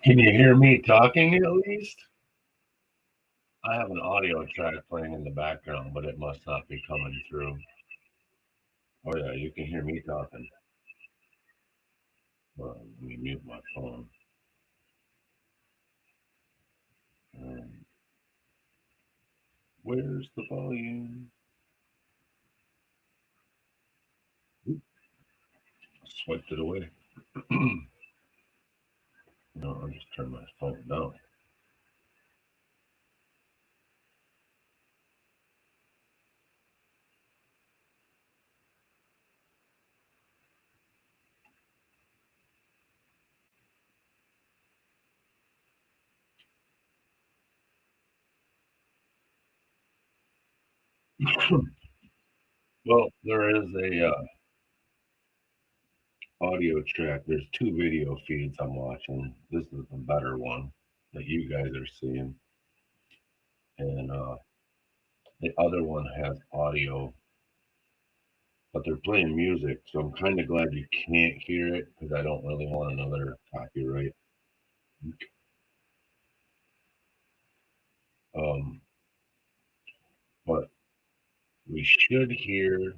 Can you hear me talking at least? I have an audio track playing in the background, but it must not be coming through. Oh yeah, you can hear me talking. Well, let me mute my phone. Um, where's the volume? Oop, I swiped it away. No, I'll just turn my phone down. Well, there is a audio track. There's two video feeds I'm watching. This is the better one that you guys are seeing, and the other one has audio, but they're playing music, so I'm kind of glad you can't hear it because I don't really want another copyright. Um, but we should hear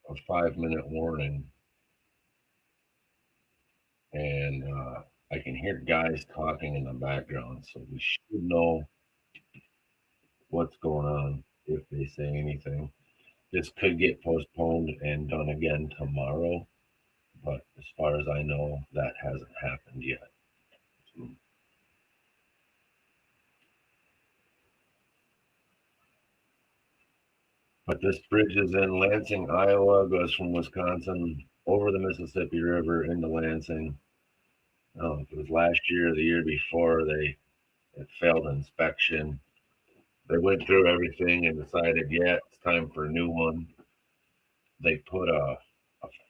a 5 minute warning, and I can hear guys talking in the background, so we should know what's going on if they say anything. This could get postponed and done again tomorrow, but as far as I know, that hasn't happened yet. So, but this bridge is in Lansing, Iowa, goes from Wisconsin over the Mississippi River into Lansing. It was last year, the year before, it failed inspection. They went through everything and decided, yeah, it's time for a new one. They put a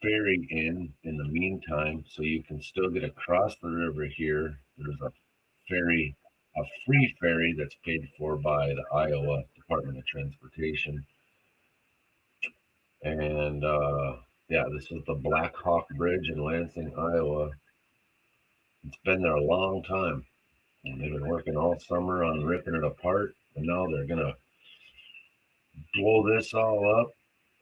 ferry in the meantime, so you can still get across the river here. There's a ferry, a free ferry that's paid for by the Iowa Department of Transportation. And yeah, this is the Black Hawk Bridge in Lansing, Iowa. It's been there a long time. And they've been working all summer on ripping it apart. And now they're going to blow this all up.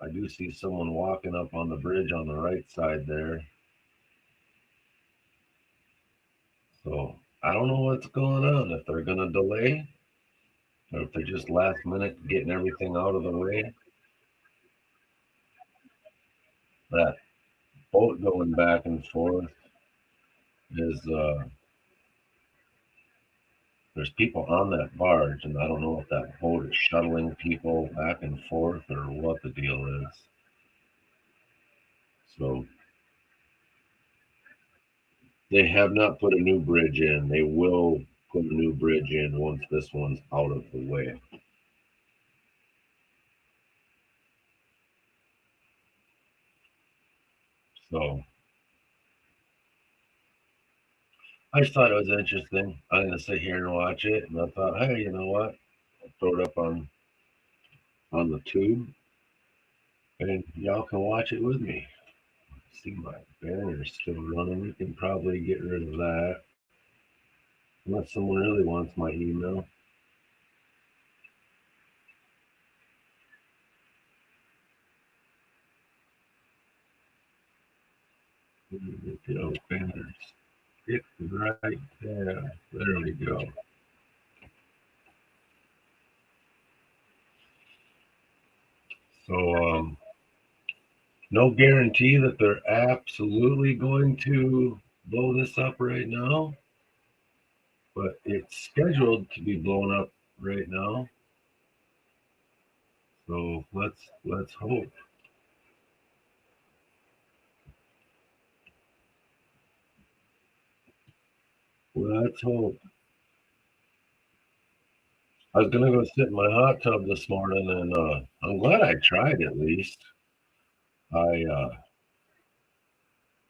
I do see someone walking up on the bridge on the right side there. So I don't know what's going on. If they're going to delay or if they're just last minute getting everything out of the way. That boat going back and forth is there's people on that barge, and I don't know if that boat is shuttling people back and forth or what the deal is. So they have not put a new bridge in. They will put a new bridge in once this one's out of the way. So I just thought it was interesting. I'm gonna sit here and watch it, and I thought, hey, you know what? I'll throw it up on the tube, and y'all can watch it with me. See, my banner's still running. We can probably get rid of that, unless someone really wants my email. Get banners. Get right there. There we go. So, no guarantee that they're absolutely going to blow this up right now, but it's scheduled to be blown up right now. So let's hope. Let's hope. I was gonna go sit in my hot tub this morning, and I'm glad I tried at least. I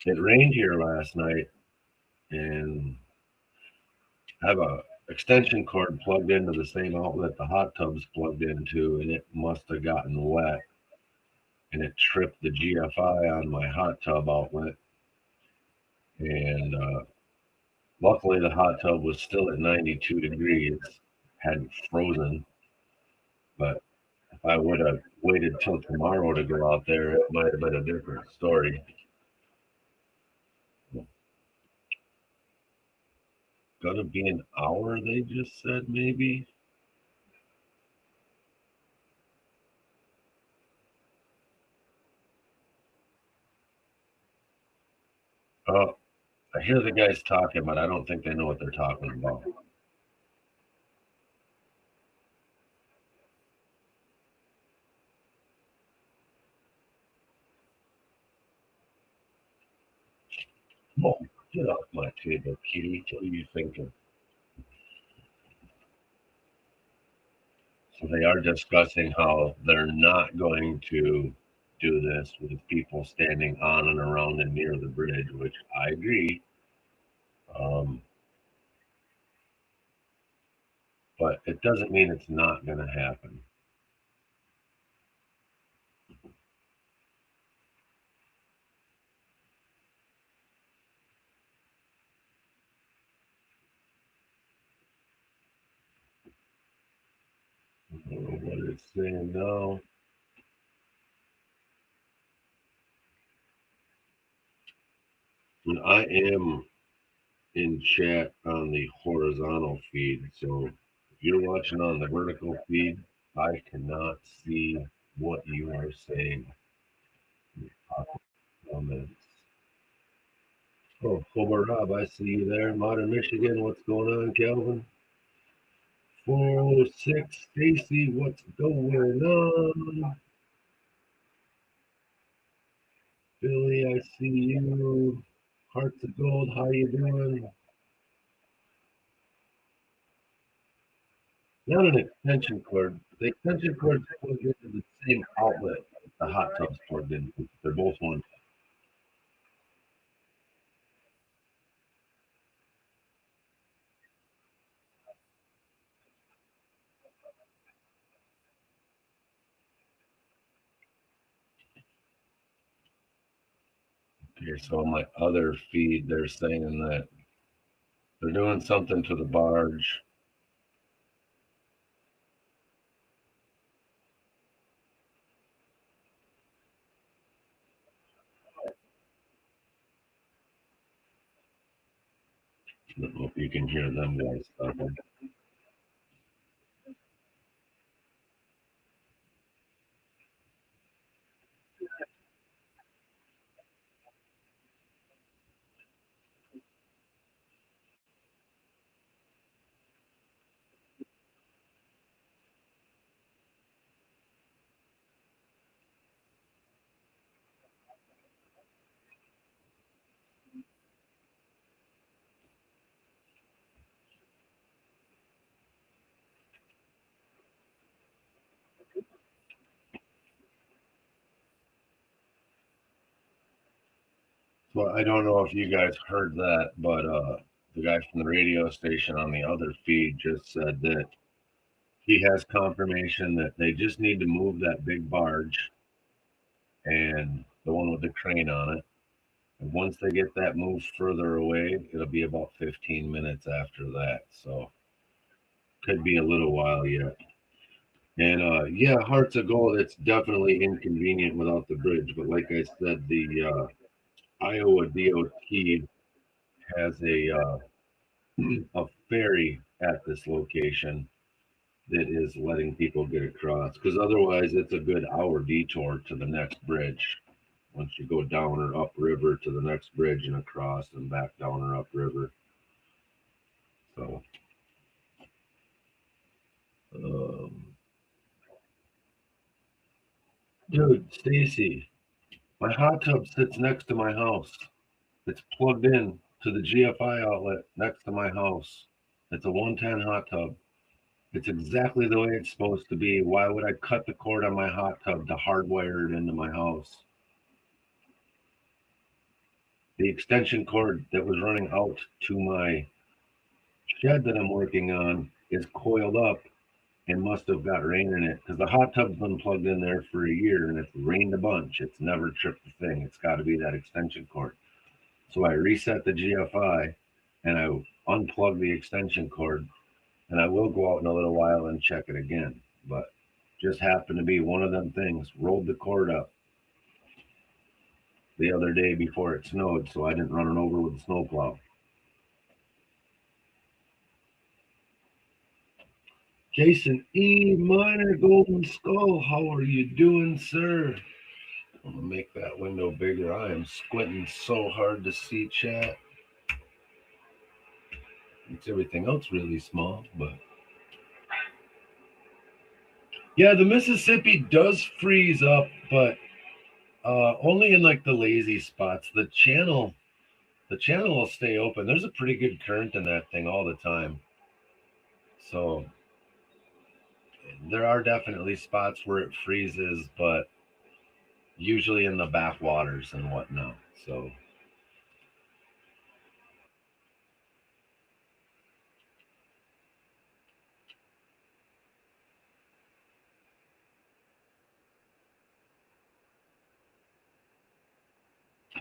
It rained here last night, and I have a extension cord plugged into the same outlet the hot tub's plugged into, and it must have gotten wet, and it tripped the GFI on my hot tub outlet, and Luckily, the hot tub was still at 92 degrees, hadn't frozen. But if I would have waited till tomorrow to go out there, it might have been a different story. Gonna be an hour, they just said, maybe. Oh, I hear the guys talking, but I don't think they know what they're talking about. Oh, get off my table, kitty. What are you thinking? So they are discussing how they're not going to do this with people standing on and around and near the bridge, which I agree. Um, but it doesn't mean it's not going to happen. I don't know what it's saying now. And I am in chat on the horizontal feed. So if you're watching on the vertical feed, I cannot see what you are saying. Comments. Oh, Homer Rob, I see you there. Modern Michigan, what's going on, Calvin? 406, Stacy, what's going on? Billy, I see you. Hearts of Gold, how you doing? Not an extension cord. The extension cord plugged into the same outlet the hot tub's plugged into. They're both one. Okay, so on my other feed, they're saying that they're doing something to the barge. I don't know if you can hear them guys talking. So I don't know if you guys heard that, but the guy from the radio station on the other feed just said that he has confirmation that they just need to move that big barge and the one with the crane on it. And once they get that moved further away, it'll be about 15 minutes after that. So could be a little while yet. And yeah, Hearts of Gold, it's definitely inconvenient without the bridge. But like I said, the Iowa DOT has a ferry at this location that is letting people get across. Because otherwise, it's a good hour detour to the next bridge. Once you go down or upriver to the next bridge and across and back down or upriver. So, um, dude, Stacy, my hot tub sits next to my house. It's plugged in to the GFI outlet next to my house. It's a 110 hot tub. It's exactly the way it's supposed to be. Why would I cut the cord on my hot tub to hardwire it into my house? The extension cord that was running out to my shed that I'm working on is coiled up and must have got rain in it because the hot tub's been plugged in there for a year and it's rained a bunch. It's never tripped the thing. It's got to be that extension cord. So I reset the GFI and I unplug the extension cord, and I will go out in a little while and check it again. But just happened to be one of them things. Rolled the cord up the other day before it snowed, so I didn't run it over with the snowplow. Jason E. Miner Golden Skull, how are you doing, sir? I'm gonna make that window bigger. I am squinting so hard to see chat. Makes everything else really small, but yeah, the Mississippi does freeze up, but only in like the lazy spots. The channel will stay open. There's a pretty good current in that thing all the time. So there are definitely spots where it freezes, but usually in the backwaters and whatnot. So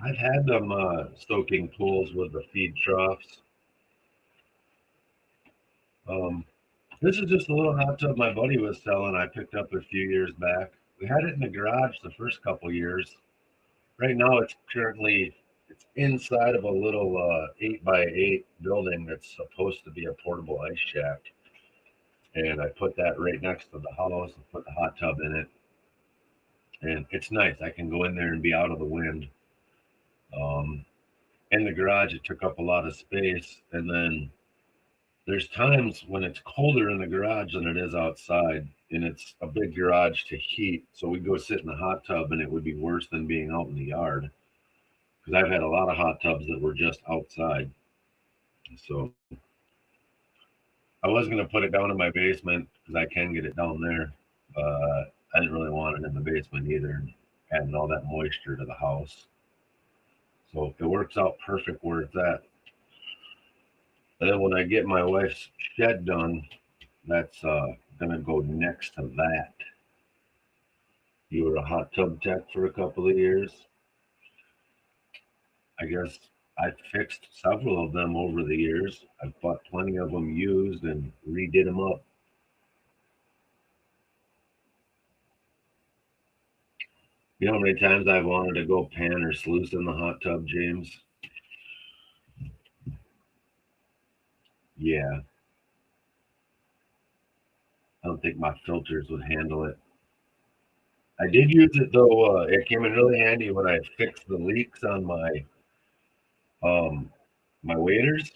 I've had them stoking pools with the feed troughs. Um, this is just a little hot tub my buddy was selling. I picked up a few years back. We had it in the garage the first couple years. Right now, it's inside of a little 8x8 building that's supposed to be a portable ice shack, and I put that right next to the house and put the hot tub in it, and it's nice. I can go in there and be out of the wind. Um, in the garage, it took up a lot of space, and then there's times when it's colder in the garage than it is outside, and it's a big garage to heat. So we go sit in the hot tub, and it would be worse than being out in the yard because I've had a lot of hot tubs that were just outside. So I was going to put it down in my basement because I can get it down there. I didn't really want it in the basement either, adding all that moisture to the house. So it works out perfect where it's at. And then when I get my wife's shed done, that's going to go next to that. You were a hot tub tech for a couple of years. I guess I fixed several of them over the years. I've bought plenty of them used and redid them up. You know how many times I've wanted to go pan or sluice in the hot tub, James? Yeah, I don't think my filters would handle it. I did use it though. It came in really handy when I fixed the leaks on um my waders.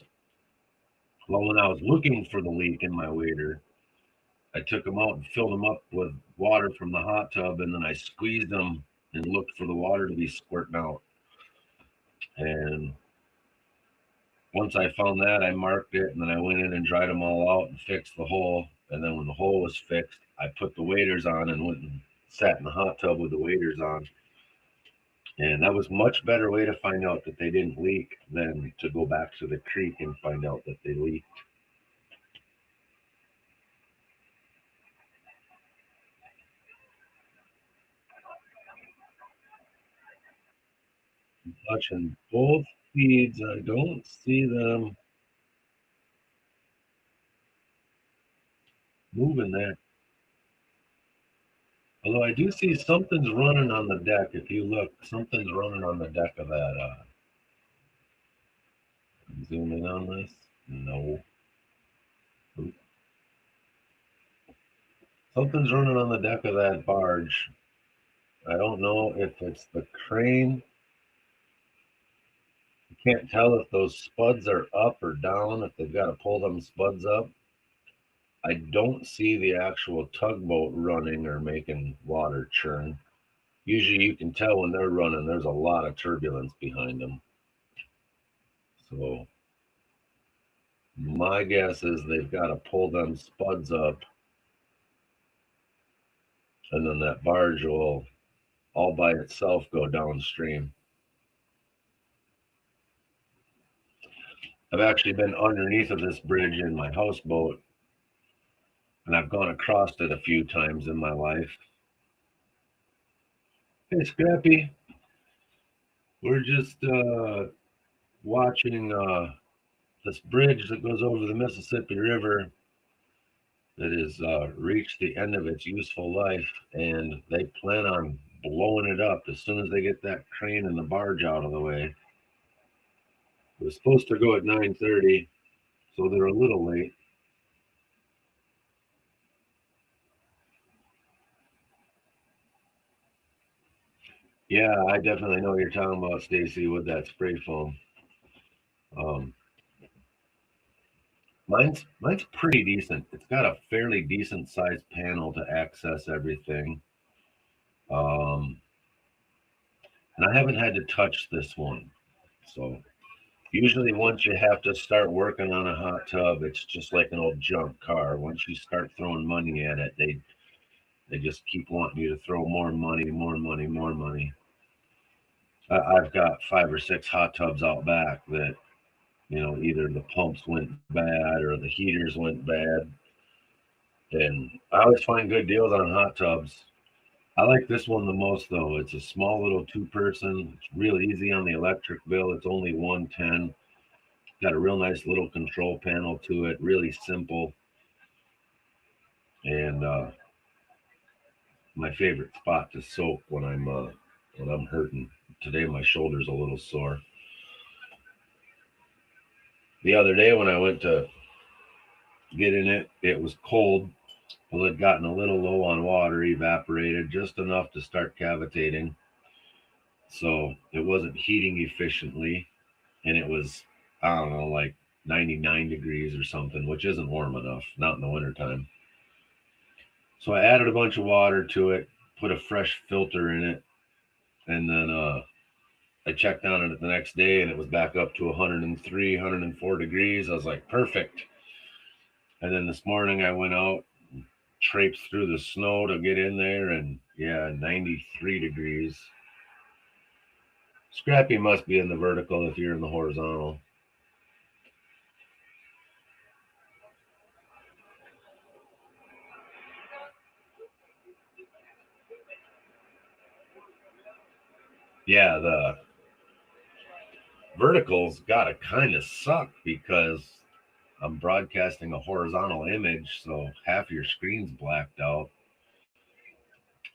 Well, when I was looking for the leak in my wader, I took them out and filled them up with water from the hot tub, and then I squeezed them and looked for the water to be squirting out. And once I found that, I marked it, and then I went in and dried them all out and fixed the hole. And then when the hole was fixed, I put the waders on and went and sat in the hot tub with the waders on. And that was much better way to find out that they didn't leak than to go back to the creek and find out that they leaked. Watching both feeds, I don't see them moving there. Although I do see something's running on the deck. If you look, something's running on the deck of that. Zoom in on this. No. Something's running on the deck of that barge. I don't know if it's the crane. You can't tell if those spuds are up or down, if they've got to pull them spuds up. I don't see the actual tugboat running or making water churn. Usually you can tell when they're running, there's a lot of turbulence behind them. So my guess is they've got to pull them spuds up, and then that barge will all by itself go downstream. I've actually been underneath of this bridge in my houseboat, and I've gone across it a few times in my life. Hey, Scrappy, we're just watching this bridge that goes over the Mississippi River that has reached the end of its useful life, and they plan on blowing it up as soon as they get that crane and the barge out of the way. It was supposed to go at 9:30, so they're a little late. Yeah, I definitely know what you're talking about, Stacy, with that spray foam. Um, mine's pretty decent. It's got a fairly decent sized panel to access everything. Um, and I haven't had to touch this one. So usually once you have to start working on a hot tub, it's just like an old junk car. Once you start throwing money at it, they just keep wanting you to throw more money, more money, more money. I've got 5 or 6 hot tubs out back that either the pumps went bad or the heaters went bad. And I always find good deals on hot tubs. I like this one the most though. It's a small little 2-person. It's real easy on the electric bill. It's only 110. Got a real nice little control panel to it. Really simple. And my favorite spot to soak when I'm hurting. Today my shoulder's a little sore. The other day when I went to get in it, it was cold. Well, it had gotten a little low on water, evaporated just enough to start cavitating. So it wasn't heating efficiently. And it was, I don't know, like 99 degrees or something, which isn't warm enough, not in the wintertime. So I added a bunch of water to it, put a fresh filter in it, and then I checked on it the next day and it was back up to 103, 104 degrees. I was like, perfect. And then this morning I went out, traipsed through the snow to get in there, and yeah, 93 degrees. Scrappy must be in the vertical if you're in the horizontal. Yeah, the vertical's got to kind of suck because I'm broadcasting a horizontal image, so half your screen's blacked out.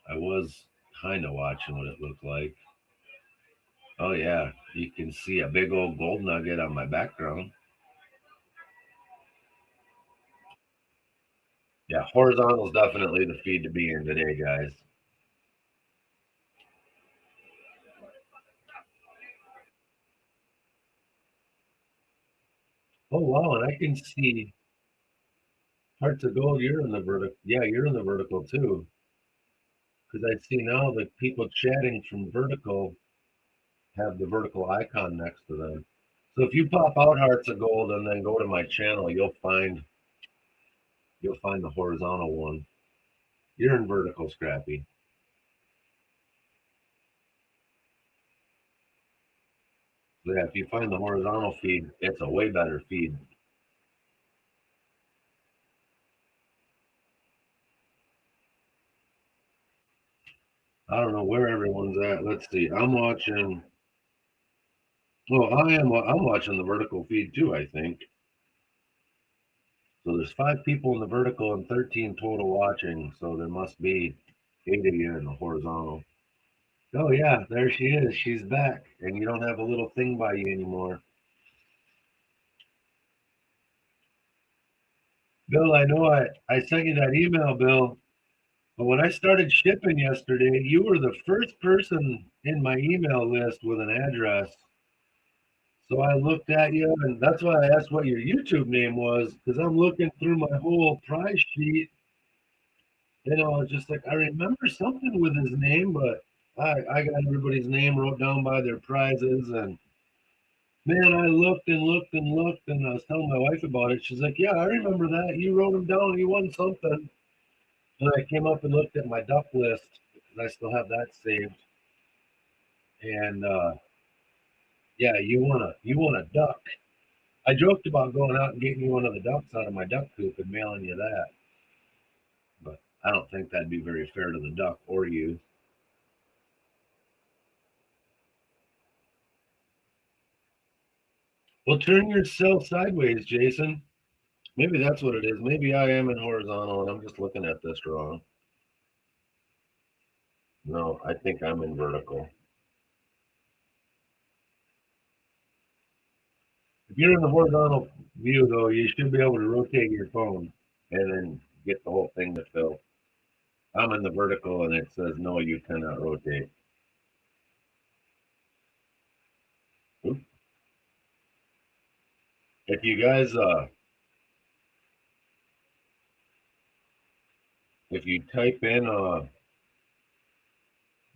I was kind of watching what it looked like. Oh, yeah, you can see a big old gold nugget on my background. Yeah, horizontal's definitely the feed to be in today, guys. Oh, wow, and I can see Hearts of Gold. You're in the vertical. Yeah, you're in the vertical too. Because I see now that people chatting from vertical have the vertical icon next to them. So if you pop out Hearts of Gold and then go to my channel, you'll find the horizontal one. You're in vertical, Scrappy. Yeah, if you find the horizontal feed, it's a way better feed. I don't know where everyone's at. Let's see. I'm watching. Well, I'm watching the vertical feed too, I think. So there's 5 people in the vertical and 13 total watching. So there must be 8 of you in the horizontal. Oh yeah, there she is. She's back, and you don't have a little thing by you anymore. Bill, I know I sent you that email, Bill. But when I started shipping yesterday, you were the first person in my email list with an address. So I looked at you, and that's why I asked what your YouTube name was, because I'm looking through my whole prize sheet. It's just like I remember something with his name, but I got everybody's name wrote down by their prizes. And man, I looked and looked and looked, and I was telling my wife about it. She's like, "Yeah, I remember that. You wrote them down. You won something." And I came up and looked at my duck list because I still have that saved. And yeah, you want a duck. I joked about going out and getting you one of the ducks out of my duck coop and mailing you that, but I don't think that'd be very fair to the duck or you. Well, turn yourself sideways, Jason. Maybe that's what it is. Maybe I am in horizontal and I'm just looking at this wrong. No, I think I'm in vertical. If you're in the horizontal view, though, you should be able to rotate your phone and then get the whole thing to fill. I'm in the vertical and it says, no, you cannot rotate. Oop. If you guys, if you type in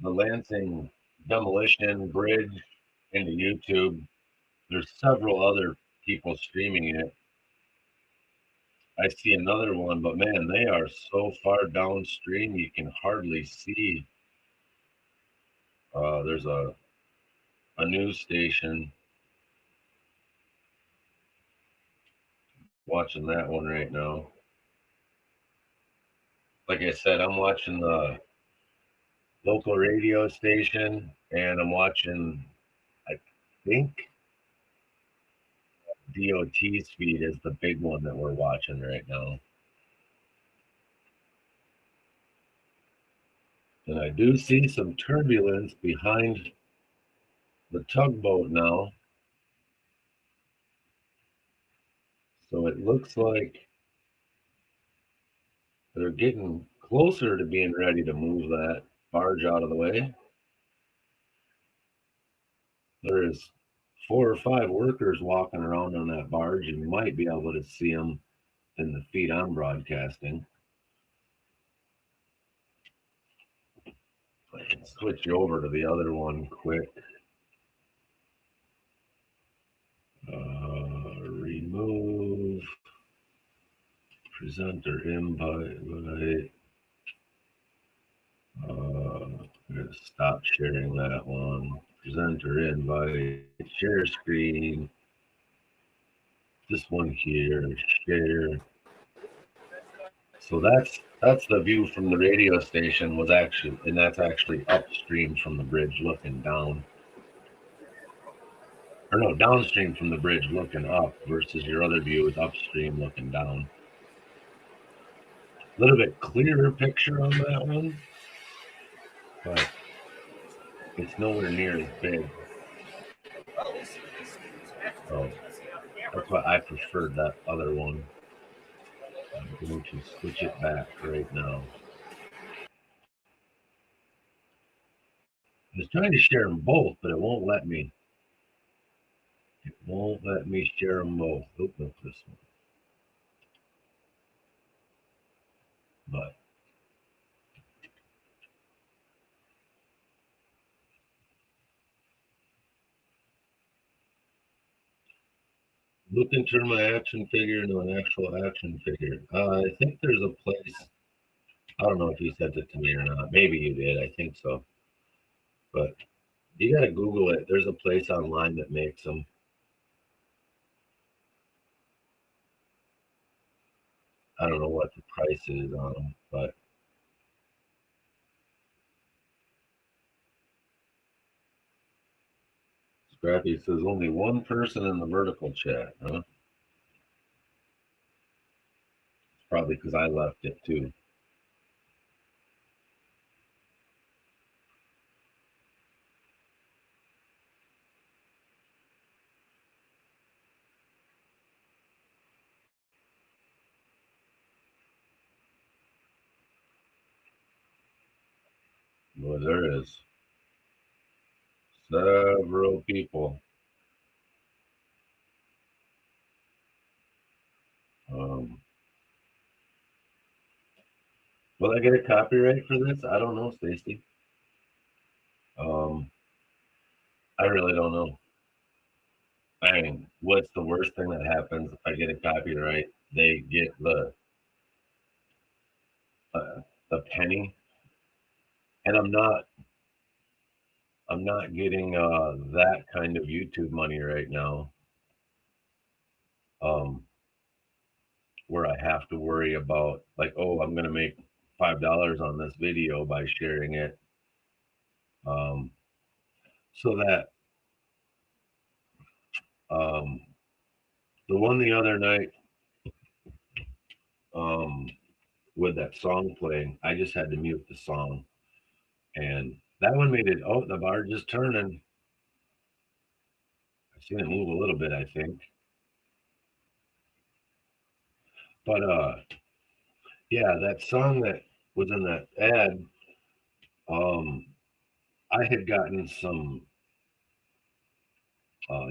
the Lansing Demolition Bridge into YouTube, there's several other people streaming it. I see another one, but man, they are so far downstream you can hardly see. There's a news station watching that one right now. Like I said, I'm watching the local radio station and I'm watching, I think DOT's feed is the big one that we're watching right now. And I do see some turbulence behind the tugboat now. So it looks like they're getting closer to being ready to move that barge out of the way. There is 4 or 5 workers walking around on that barge. You might be able to see them in the feed I'm broadcasting. I can switch over to the other one quick. Remove presenter invite. I'm going to stop sharing that one. Presenter invite, share screen. This one here, share. So that's the view from the radio station was actually, and that's actually upstream from the bridge looking down. Or no, downstream from the bridge looking up versus your other view is upstream looking down. A little bit clearer picture on that one, but it's nowhere near as big. So that's why I preferred that other one. I'm going to switch it back right now. I was trying to share them both, but it won't let me. It won't let me share them both. Oop, this one. But look and turn my action figure into an actual action figure. I think there's a place. I don't know if you sent it to me or not. Maybe you did. I think so. But you got to Google it. There's a place online that makes them. I don't know what the price is on them, but Scrappy says only one person in the vertical chat, huh? Probably because I left it too. Well, there is several people. Will I get a copyright for this? I don't know, Stacy. I really don't know. I mean, what's the worst thing that happens if I get a copyright? They get the penny, and I'm not getting that kind of YouTube money right now. Where I have to worry about like, oh, I'm gonna make $5 on this video by sharing it. So that The one the other night, um, with that song playing, I just had to mute the song, and that one made it. Oh, the barge is turning. I've seen it move a little bit, I think, but yeah, that song that was in that ad, um, I had gotten some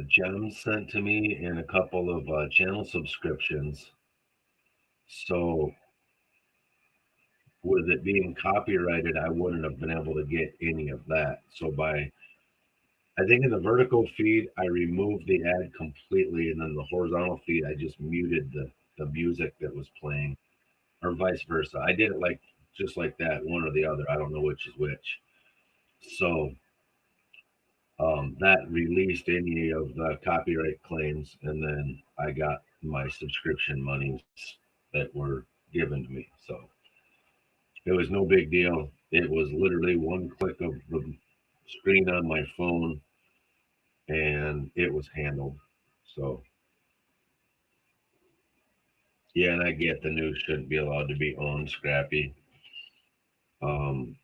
gems sent to me and a couple of channel subscriptions. So with it being copyrighted, I wouldn't have been able to get any of that. So I think in the vertical feed, I removed the ad completely, and then the horizontal feed, I just muted the music that was playing, or vice versa. I did it like just like that, one or the other. I don't know which is which. So that released any of the copyright claims, and then I got my subscription monies that were given to me. So it was no big deal. It was literally one click of the screen on my phone, and it was handled. So yeah, and I get the news shouldn't be allowed to be owned, Scrappy. Um,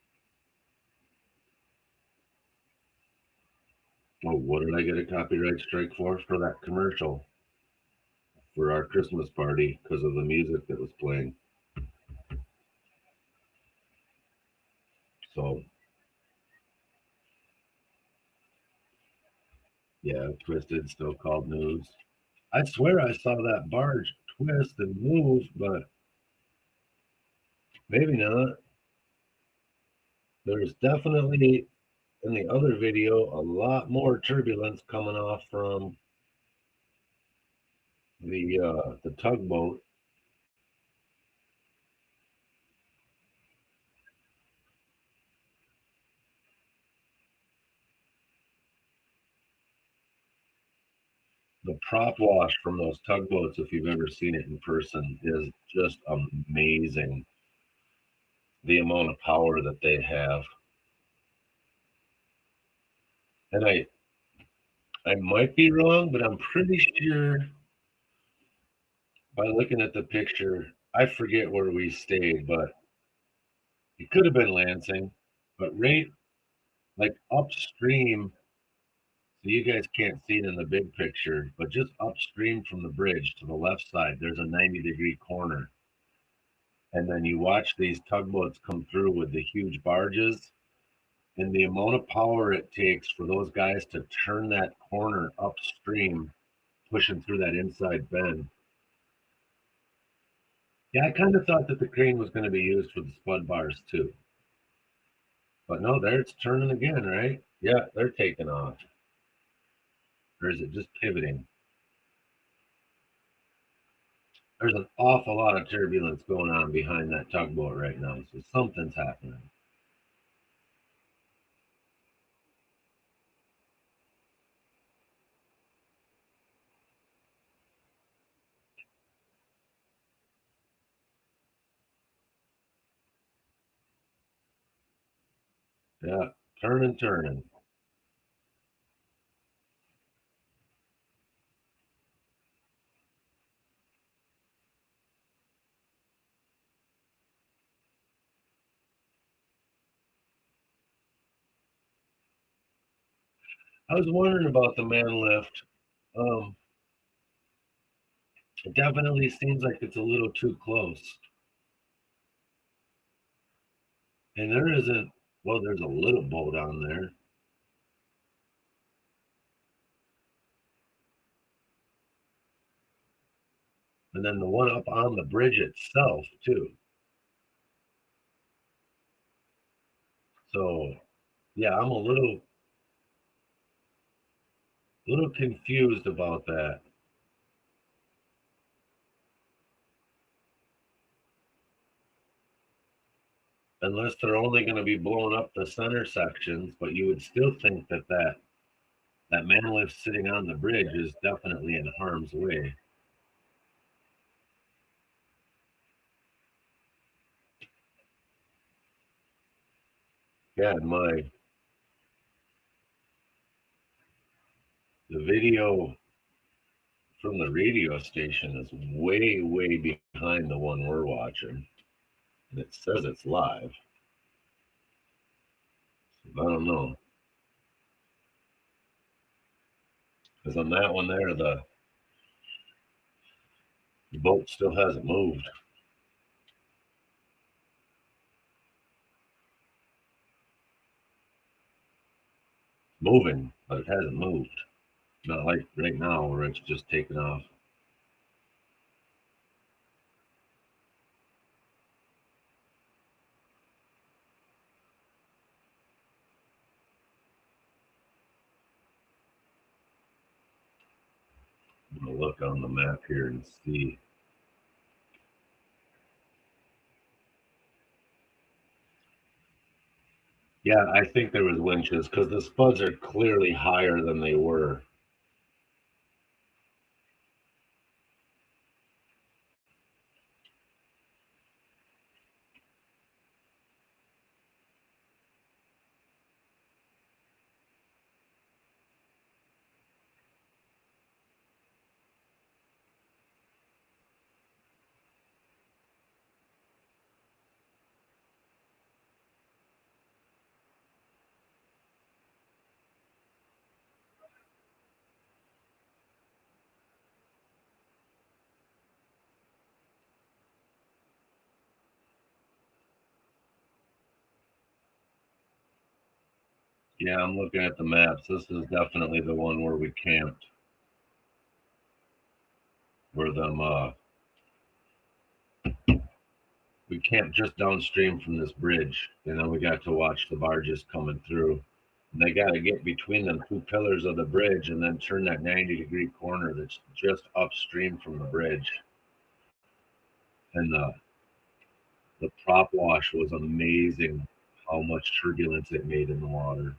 oh, what did I get a copyright strike for that commercial for our Christmas party because of the music that was playing? So yeah, twisted, still called news. I swear I saw that barge twist and move, but maybe not. There's definitely in the other video a lot more turbulence coming off from the tugboat. The prop wash from those tugboats, if you've ever seen it in person, is just amazing. The amount of power that they have, and I might be wrong, but I'm pretty sure by looking at the picture, I forget where we stayed, but it could have been Lansing, but right like upstream. So you guys can't see it in the big picture, but just upstream from the bridge to the left side, there's a 90-degree corner. And then you watch these tugboats come through with the huge barges, and the amount of power it takes for those guys to turn that corner upstream, pushing through that inside bend. Yeah, I kind of thought that the crane was going to be used for the spud bars too. But no, there it's turning again, right? Yeah, they're taking off. Or is it just pivoting? There's an awful lot of turbulence going on behind that tugboat right now, so something's happening. Yeah, turning, turning. I was wondering about the man lift. Um, it definitely seems like it's a little too close. And there isn't, well, there's a little boat on there. And then the one up on the bridge itself, too. So, yeah, I'm a little confused about that. Unless they're only going to be blowing up the center sections, but you would still think that man lift sitting on the bridge is definitely in harm's way. Yeah, the video from the radio station is way, way behind the one we're watching. And it says it's live. So I don't know. Because on that one there, the boat still hasn't moved. Moving, but it hasn't moved. Not like right now where it's just taken off. I'm going to look on the map here and see. Yeah, I think there was winches because the spuds are clearly higher than they were. Yeah, I'm looking at the maps. This is definitely the one where we camped. Where them we camped just downstream from this bridge. We got to watch the barges coming through. And they got to get between them two pillars of the bridge and then turn that 90-degree corner that's just upstream from the bridge. And the prop wash was amazing how much turbulence it made in the water.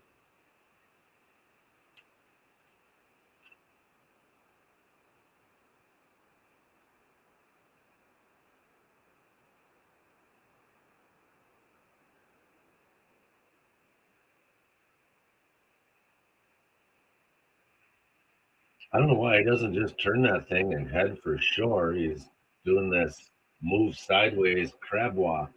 I don't know why he doesn't just turn that thing and head for shore. He's doing this move sideways crab walk.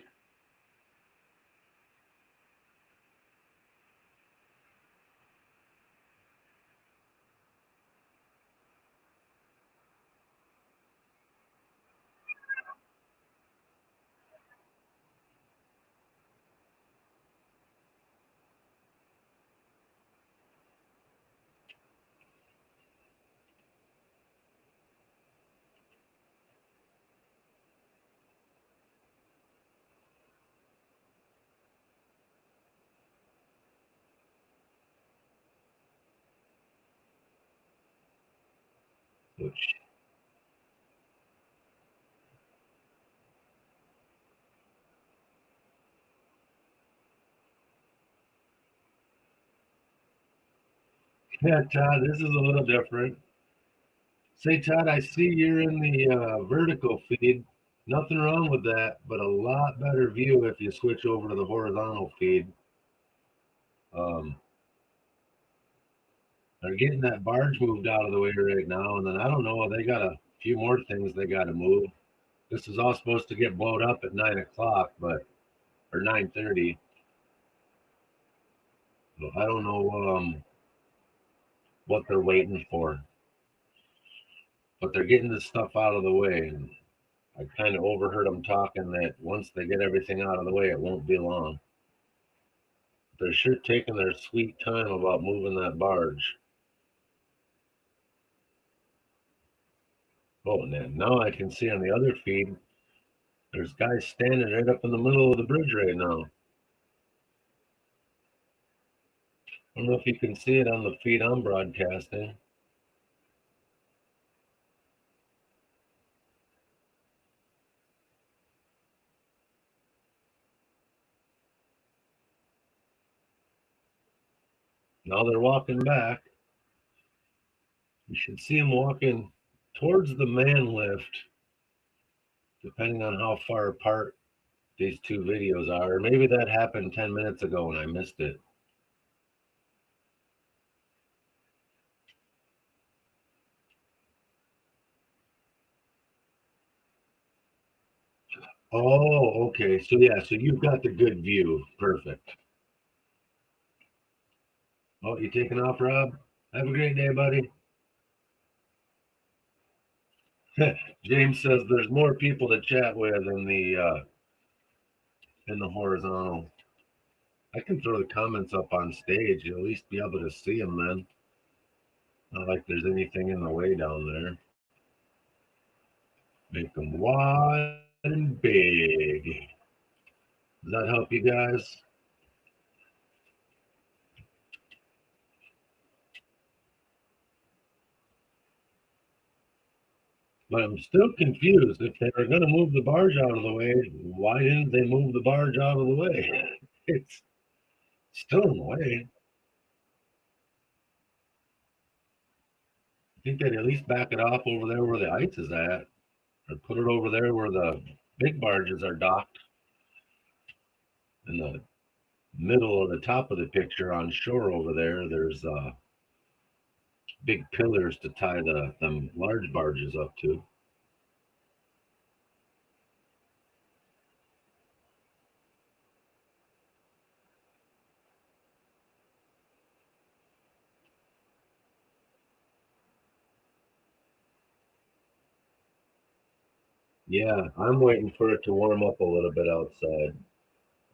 Which, yeah, Todd, this is a little different. Say, Todd, I see you're in the vertical feed. Nothing wrong with that, but a lot better view if you switch over to the horizontal feed. Um, they're getting that barge moved out of the way right now, and then I don't know. They got a few more things they got to move. This is all supposed to get blowed up at 9 o'clock, but or 9:30. So I don't know what they're waiting for, but they're getting this stuff out of the way. And I kind of overheard them talking that once they get everything out of the way, it won't be long. They're sure taking their sweet time about moving that barge. Oh, and now I can see on the other feed, there's guys standing right up in the middle of the bridge right now. I don't know if you can see it on the feed I'm broadcasting. Now they're walking back. You should see them walking towards the man lift, depending on how far apart these two videos are. Or maybe that happened 10 minutes ago and I missed it. Oh, okay. So yeah, so you've got the good view. Perfect. Oh, you taking off, Rob? Have a great day, buddy. James says there's more people to chat with in the horizontal. I can throw the comments up on stage. You'll at least be able to see them then. Not like there's anything in the way down there. Make them wide and big. Does that help you guys? But I'm still confused. If they were going to move the barge out of the way, why didn't they move the barge out of the way? It's still in the way. I think they'd at least back it off over there where the ice is at, or put it over there where the big barges are docked in the middle or the top of the picture on shore over there. There's big pillars to tie them large barges up to. Yeah, I'm waiting for it to warm up a little bit outside.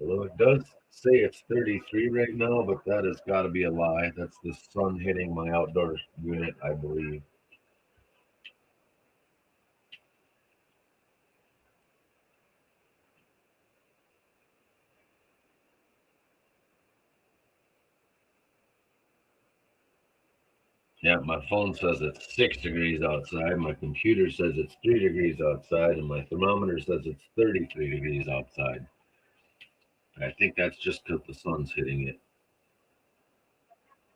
Although it does say it's 33 right now, but that has got to be a lie. That's the sun hitting my outdoor unit, I believe. Yeah, my phone says it's 6 degrees outside. My computer says it's 3 degrees outside, and my thermometer says it's 33 degrees outside. I think that's just because the sun's hitting it.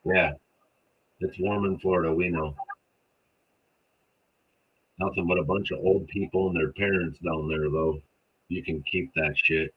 Yeah, it's warm in Florida. We know. Nothing but a bunch of old people and their parents down there, though. You can keep that shit.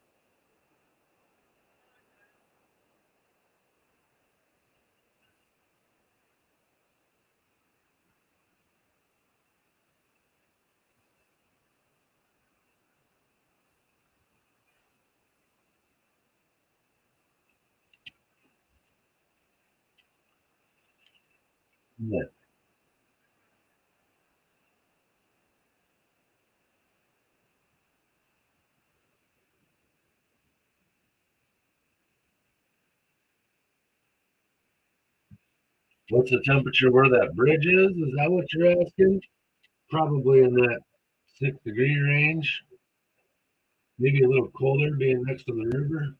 Yeah. What's the temperature where that bridge is? Is that what you're asking? Probably in that 6 degree range. Maybe a little colder being next to the river.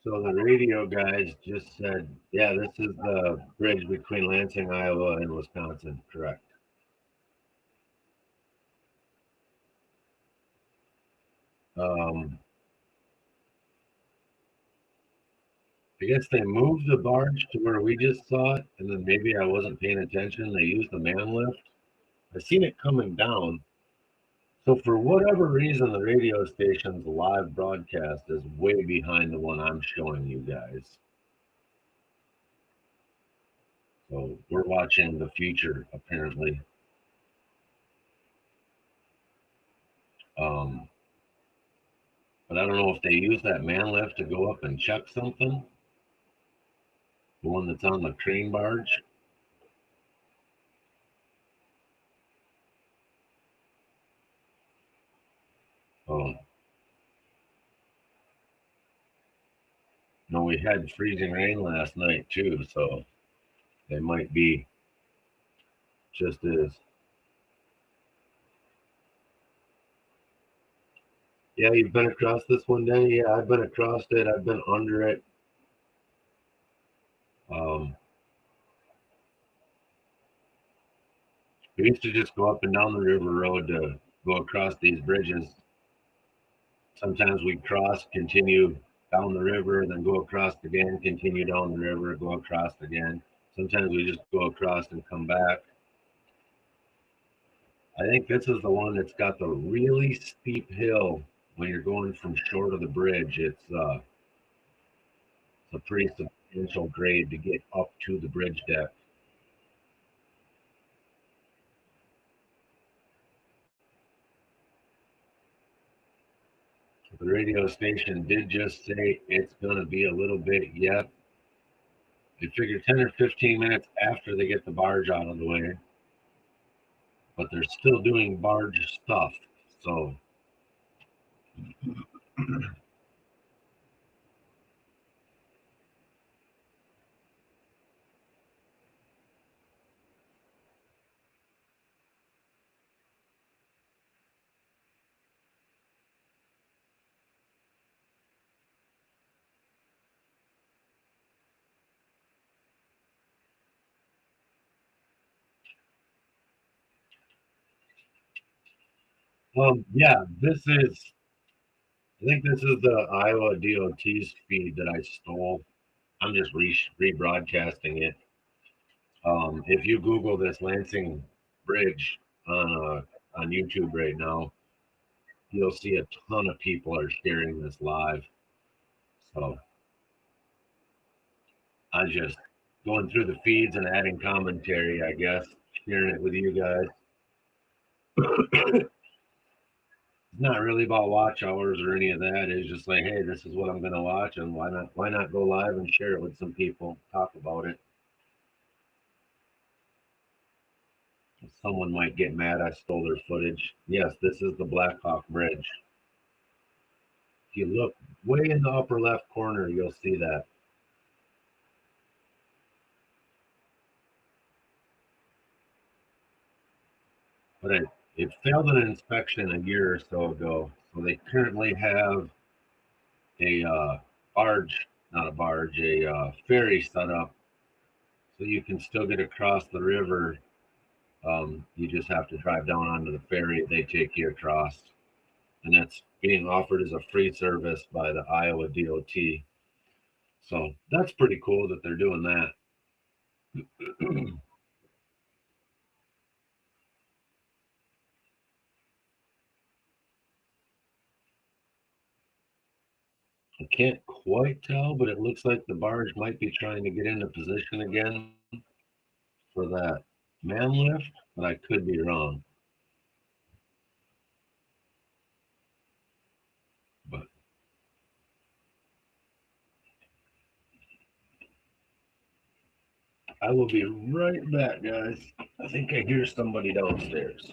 So the radio guys just said, yeah, this is the bridge between Lansing, Iowa and Wisconsin. Correct. Um, I guess they moved the barge to where we just saw it, and then maybe I wasn't paying attention. They used the man lift. I seen it coming down. So for whatever reason, the radio station's live broadcast is way behind the one I'm showing you guys. So we're watching the future apparently. Um, but I don't know if they use that man lift to go up and check something. The one that's on the crane barge. Oh, no, we had freezing rain last night too, so they might be just as. Yeah, you've been across this one, Danny. Yeah, I've been across it. I've been under it. Um, we used to just go up and down the river road to go across these bridges. Sometimes we'd cross, continue down the river, then go across again, continue down the river, go across again. Sometimes we just go across and come back. I think this is the one that's got the really steep hill when you're going from shore to the bridge. It's a pretty substantial grade to get up to the bridge deck. The radio station did just say it's going to be a little bit yet. They figure 10 or 15 minutes after they get the barge out of the way, but they're still doing barge stuff. So, yeah, I think this is the Iowa DOT's feed that I stole. I'm just rebroadcasting it. If you Google this Lansing Bridge on YouTube right now, you'll see a ton of people are sharing this live. So I'm just going through the feeds and adding commentary, I guess, sharing it with you guys. It's not really about watch hours or any of that. It's just like, hey, this is what I'm going to watch, and why not go live and share it with some people, talk about it. Someone might get mad I stole their footage. Yes, this is the Blackhawk Bridge. If you look way in the upper left corner, you'll see that. But it failed an inspection a year or so ago. So they currently have a barge, not a barge, a ferry set up so you can still get across the river. You just have to drive down onto the ferry. They take you across. And that's being offered as a free service by the Iowa DOT. So that's pretty cool that they're doing that. I can't quite tell, but it looks like the barge might be trying to get into position again for that man lift, but I could be wrong. But I will be right back, guys. I think I hear somebody downstairs.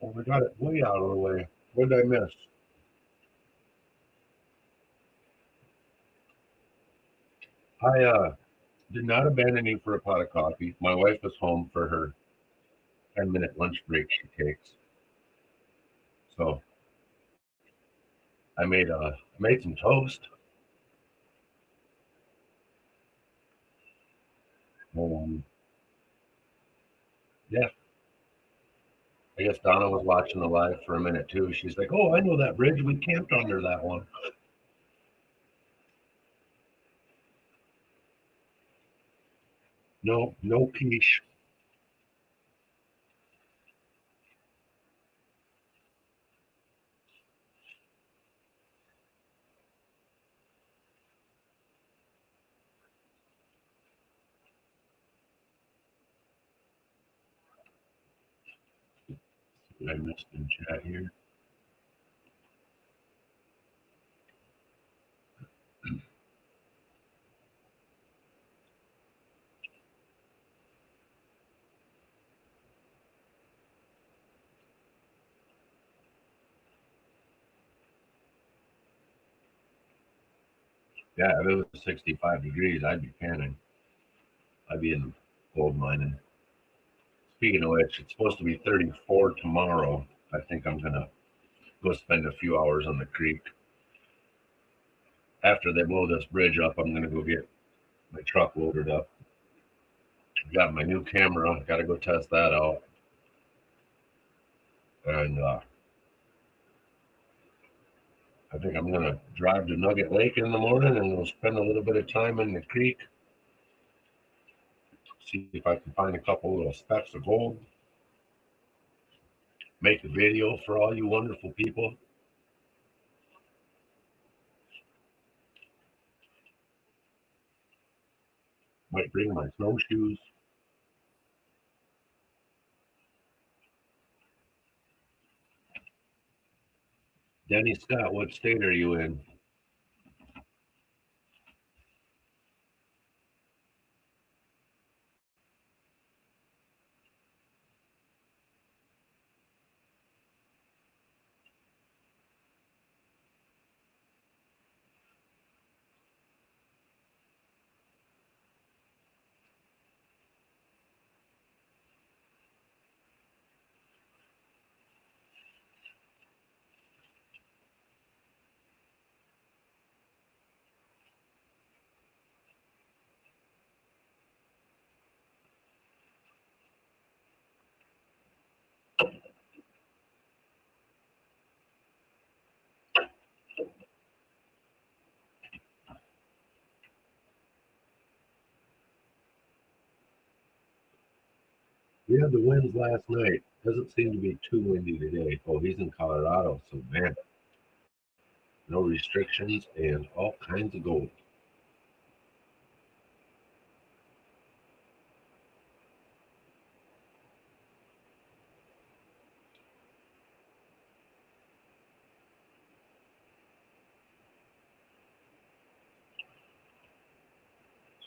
Oh, we got it way out of the way. What did I miss? I did not abandon you for a pot of coffee. My wife was home for her 10-minute lunch break she takes. So I made some toast. Um, yeah, I guess Donna was watching the live for a minute too. She's like, "Oh, I know that bridge. We camped under that one." No, no quiche. I missed in chat here. Yeah, if it was 65 degrees, I'd be panning. I'd be in the gold mining. Speaking of which, it's supposed to be 34 tomorrow. I think I'm gonna go spend a few hours on the creek. After they blow this bridge up, I'm gonna go get my truck loaded up. Got my new camera. Got to go test that out. And I think I'm gonna drive to Nugget Lake in the morning and we'll spend a little bit of time in the creek. See if I can find a couple little specks of gold. Make a video for all you wonderful people. Might bring my snowshoes. Denny Scott, what state are you in? We had the winds last night. Doesn't seem to be too windy today. Oh, he's in Colorado, so man, no restrictions and all kinds of gold.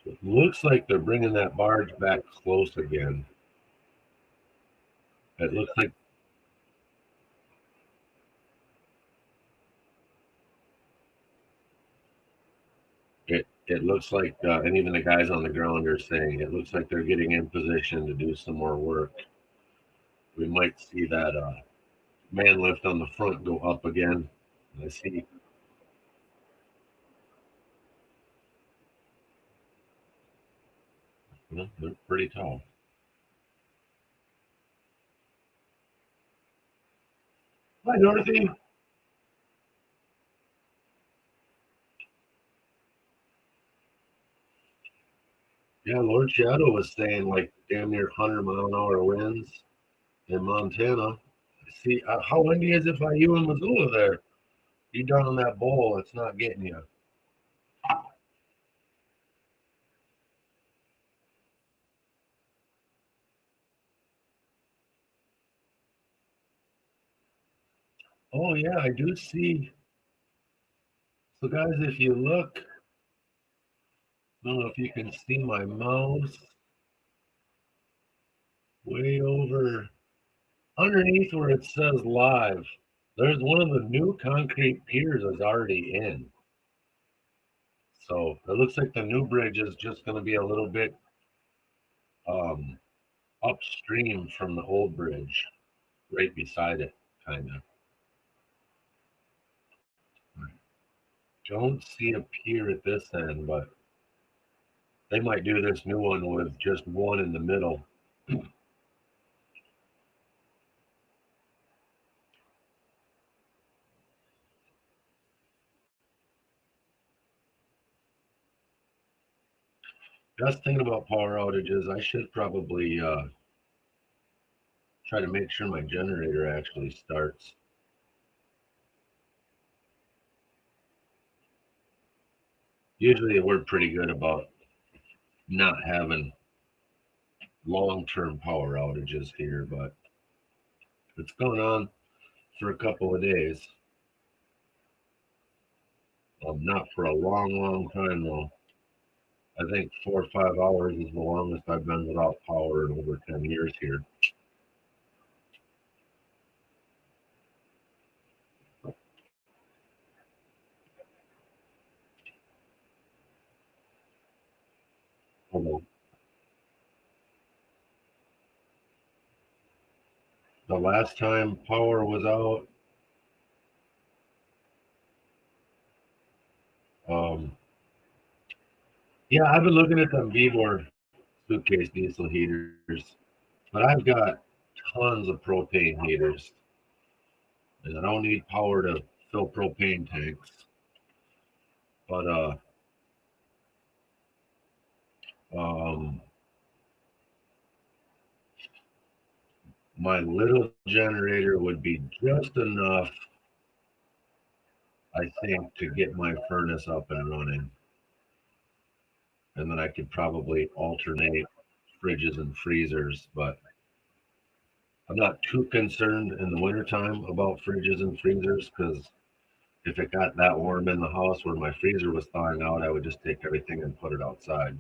So it looks like they're bringing that barge back close again. It looks like it looks like, and even the guys on the ground are saying it looks like they're getting in position to do some more work. We might see that man lift on the front go up again. I see. Well, they're pretty tall. Hi, Dorothy. Yeah, Lord Shadow was saying like damn near 100-mile-an-hour winds in Montana. See, how windy is it by you in Missoula there? You down on that bowl, it's not getting you. Oh, yeah, I do see. So, guys, if you look, I don't know if you can see my mouse way over. underneath where it says live, there's one of the new concrete piers is already in. So it looks like the new bridge is just going to be a little bit um, upstream from the old bridge, right beside it, kind of. Don't see a pier at this end, but they might do this new one with just one in the middle. Just thinking about power outages, I should probably try to make sure my generator actually starts. Usually we're pretty good about not having long-term power outages here, but it's going on for a couple of days. Not for a long, long time though. I think 4 or 5 hours is the longest I've been without power in over 10 years here. Although the last time power was out, um, yeah, I've been looking at them Vivor suitcase diesel heaters, but I've got tons of propane heaters, and I don't need power to fill propane tanks. But um, my little generator would be just enough, I think, to get my furnace up and running. And then I could probably alternate fridges and freezers, but I'm not too concerned in the wintertime about fridges and freezers because if it got that warm in the house where my freezer was thawing out, I would just take everything and put it outside.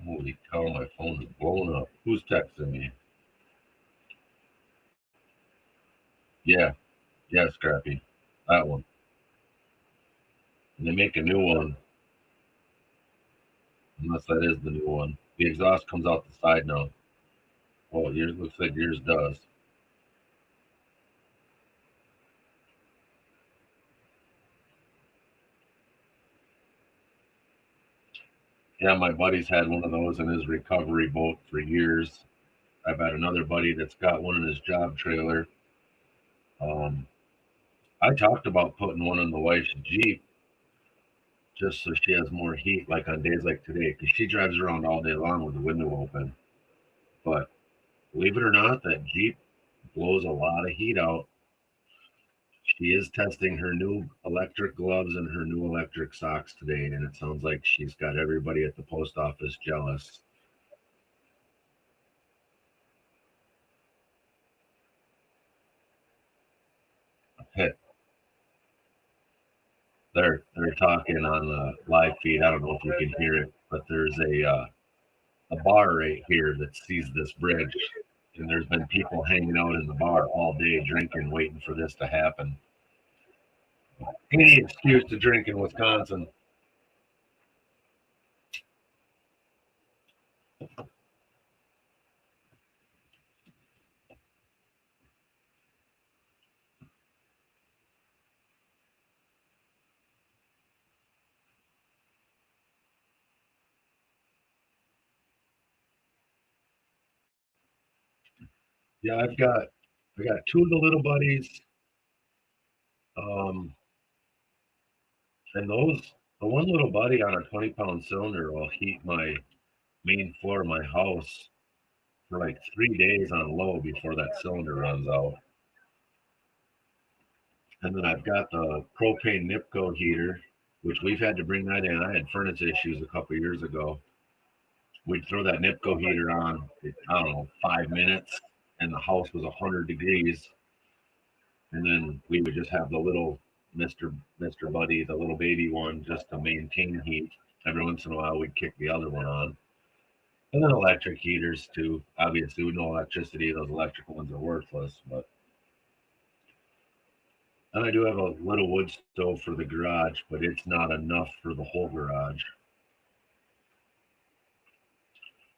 Holy cow, my phone is blowing up. Who's texting me? Yeah, yeah, Scrappy. That one. And they make a new one, unless that is the new one. The exhaust comes out the side now. Well, yours looks like yours does. Yeah, my buddy's had one of those in his recovery boat for years. I've had another buddy that's got one in his job trailer. Um, I talked about putting one in the wife's Jeep just so she has more heat, like on days like today, because she drives around all day long with the window open. But believe it or not, that Jeep blows a lot of heat out. She is testing her new electric gloves and her new electric socks today, and it sounds like she's got everybody at the post office jealous. Hey, they're talking on the live feed. I don't know if you can hear it, but there's a bar right here that sees this bridge, and there's been people hanging out in the bar all day drinking, waiting for this to happen. Any excuse to drink in Wisconsin. Yeah, I got two of the little buddies, um, and the one little buddy on a 20-pound cylinder will heat my main floor of my house for like 3 days on low before that cylinder runs out. And then I've got the propane Nipco heater, which we've had to bring that in. I had furnace issues a couple years ago. We'd throw that Nipco heater on, I don't know, 5 minutes, and the house was 100 degrees. And then we would just have the little Mr. Buddy, the little baby one, just to maintain heat. Every once in a while, we'd kick the other one on. And then electric heaters, too. Obviously, with no electricity, those electrical ones are worthless. But and I do have a little wood stove for the garage, but it's not enough for the whole garage.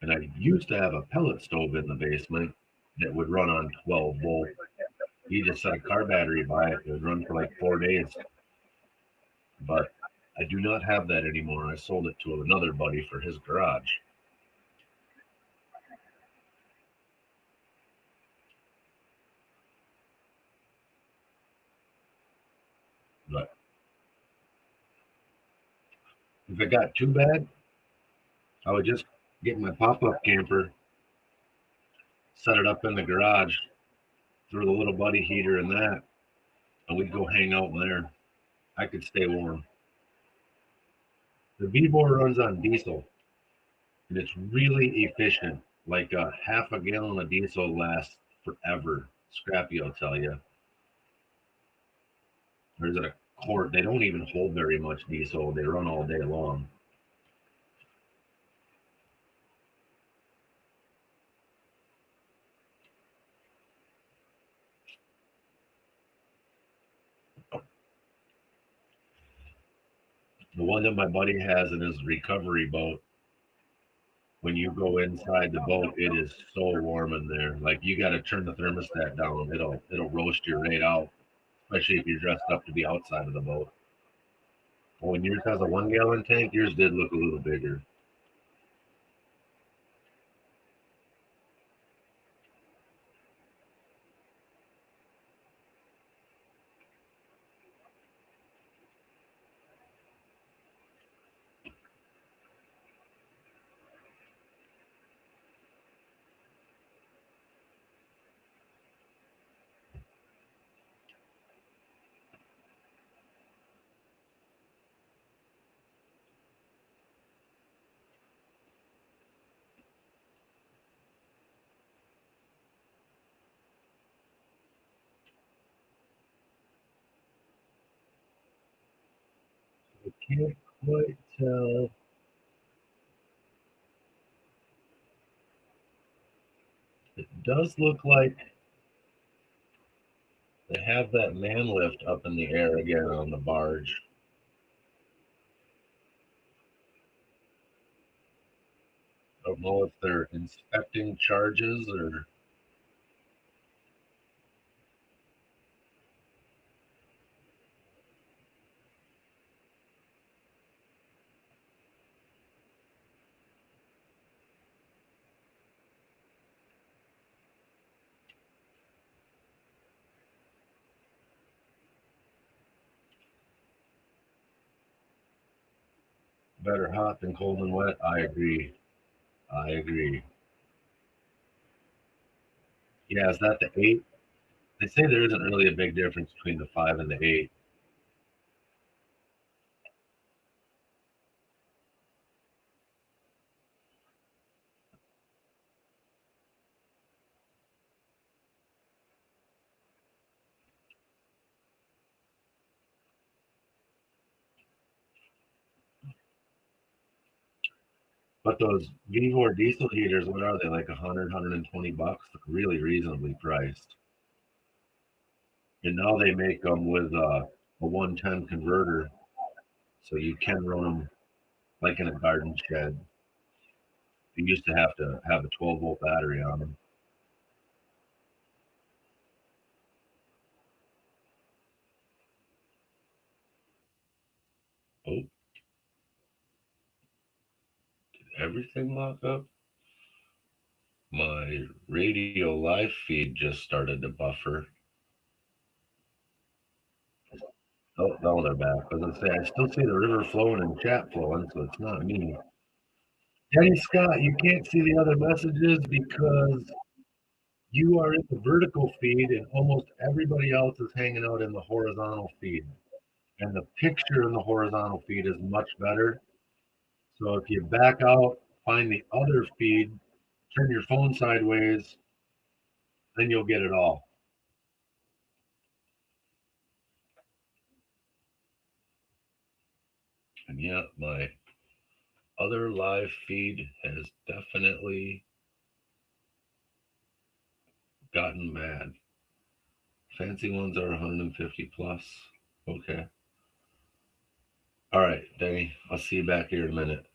And I used to have a pellet stove in the basement that would run on 12 volt. You just set a car battery by it. It would run for like 4 days. But I do not have that anymore. I sold it to another buddy for his garage. But if it got too bad, I would just get my pop up camper, set it up in the garage, throw the little buddy heater in that, and we'd go hang out in there. I could stay warm. The V-Bore runs on diesel, and it's really efficient. Like half a gallon of diesel lasts forever. Scrappy, I'll tell you. There's a quart. They don't even hold very much diesel. They run all day long. The one that my buddy has in his recovery boat, when you go inside the boat, it is so warm in there. Like you got to turn the thermostat down. It'll roast you right out, especially if you're dressed up to be outside of the boat. Well, when yours has a 1 gallon tank, yours did look a little bigger. I can't quite tell. It does look like they have that man lift up in the air again on the barge. I don't know if they're inspecting charges or better hot than cold and wet. I agree. I agree. Yeah, is that the eight? They say there isn't really a big difference between the five and the eight. But those V4 diesel heaters, what are they, like 100, $120? Really reasonably priced. And now they make them with a 110 converter, so you can run them like in a garden shed. You used to have a 12-volt battery on them. Oh, did everything lock up? My radio live feed just started to buffer. Oh, no, they're back. As I say, I still see the river flowing and chat flowing, so it's not me. Denny Scott, you can't see the other messages because you are in the vertical feed and almost everybody else is hanging out in the horizontal feed. And the picture in the horizontal feed is much better. So if you back out, find the other feed, turn your phone sideways, then you'll get it all. And yeah, my Other live feed has definitely gotten mad. Fancy ones are 150 plus. Okay. All right, Denny. I'll see you back here in a minute.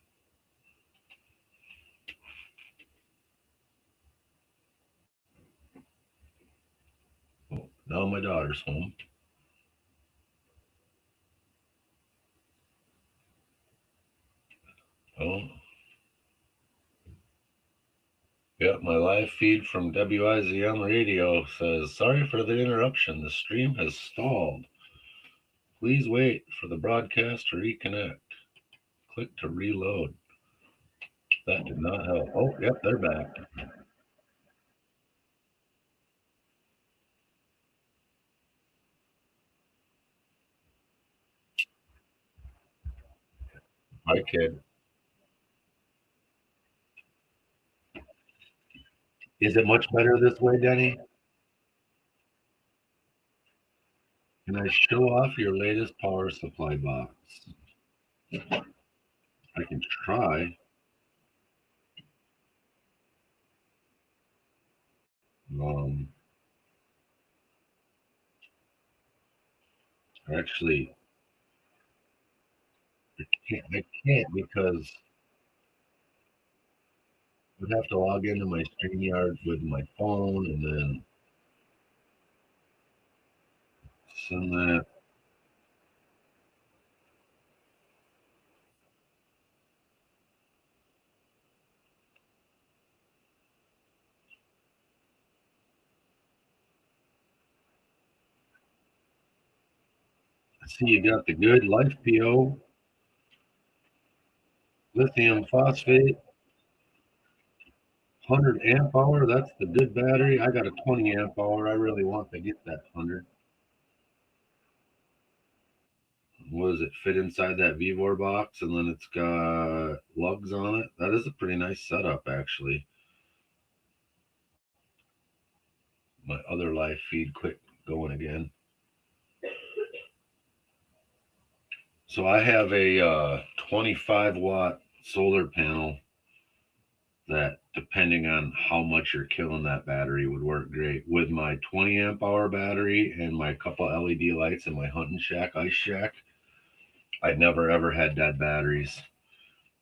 Oh, now my daughter's home. Oh, yeah. My live feed from WIZM radio says, "Sorry for the interruption. The stream has stalled. Please wait for the broadcast to reconnect. Click to reload." That did not help. Oh, yep, they're back. Hi, kid. Is it much better this way, Denny? Can I show off your latest power supply box? I can try. Um, actually, I can't because I would have to log into my StreamYard with my phone and then send that. I see you got the good Life PO lithium phosphate 100 amp hour. That's the good battery. I got a 20 amp hour. I really want to get that 100. What does it fit inside that Vivor box? And then it's got lugs on it. That is a pretty nice setup, actually. My other live feed quit going again. So I have a 25-watt solar panel that, depending on how much you're killing that battery, would work great with my 20 amp hour battery and my couple LED lights in my hunting shack, ice shack. I never ever had dead batteries.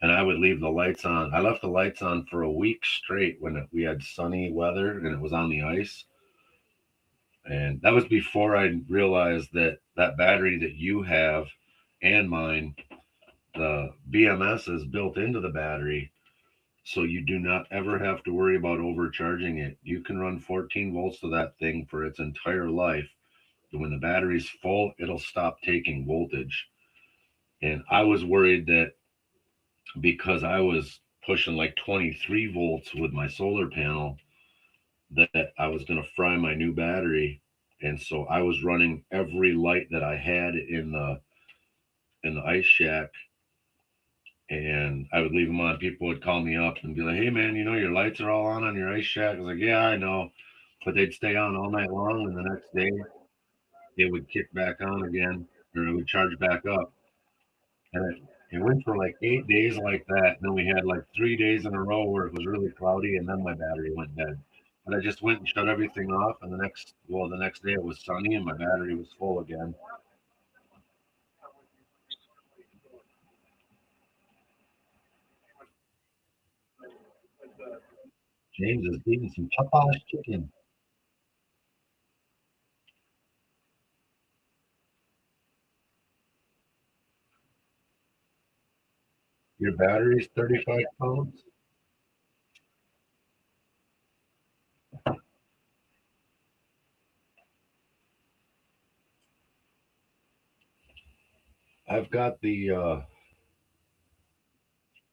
And I would leave the lights on. I left the lights on for a week straight when we had sunny weather and it was on the ice. And that was before I realized that that battery that you have and mine, the BMS is built into the battery. So you do not ever have to worry about overcharging it. You can run 14 volts to that thing for its entire life. And when the battery's full, it'll stop taking voltage. And I was worried that because I was pushing like 23 volts with my solar panel, that I was going to fry my new battery. And so I was running every light that I had in the ice shack, and I would leave them on. People would call me up and be like, "Hey man, your lights are all on your ice shack." I was like, "Yeah, I know," but they'd stay on all night long, and the next day they would kick back on again, or it would charge back up. And it went for like 8 days like that. And then we had like 3 days in a row where it was really cloudy, and then my battery went dead. But I just went and shut everything off, and the next day it was sunny, and my battery was full again. James is eating some Popeye's chicken. Your battery's 35 pounds. I've got the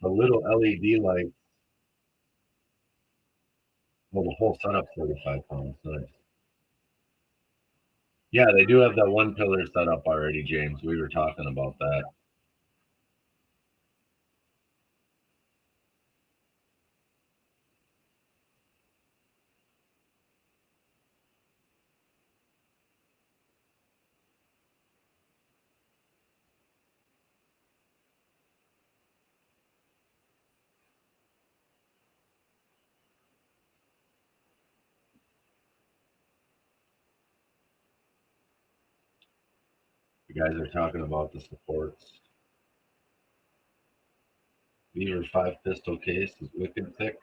little LED light. Well, the whole setup's 35 pounds. Nice. Yeah, they do have that one pillar set up already, James. We were talking about that. You guys are talking about the supports. Beaver 5 pistol case is wicked thick.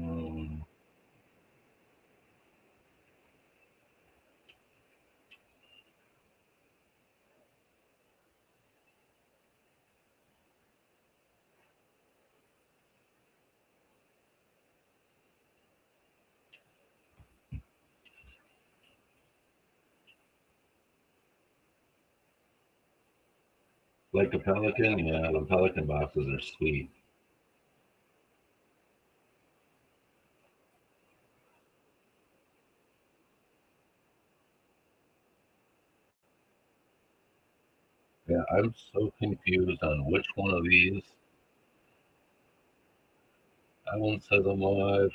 Um, like a Pelican, yeah, the Pelican boxes are sweet. Yeah, I'm so confused on which one of these. That one says I'm live.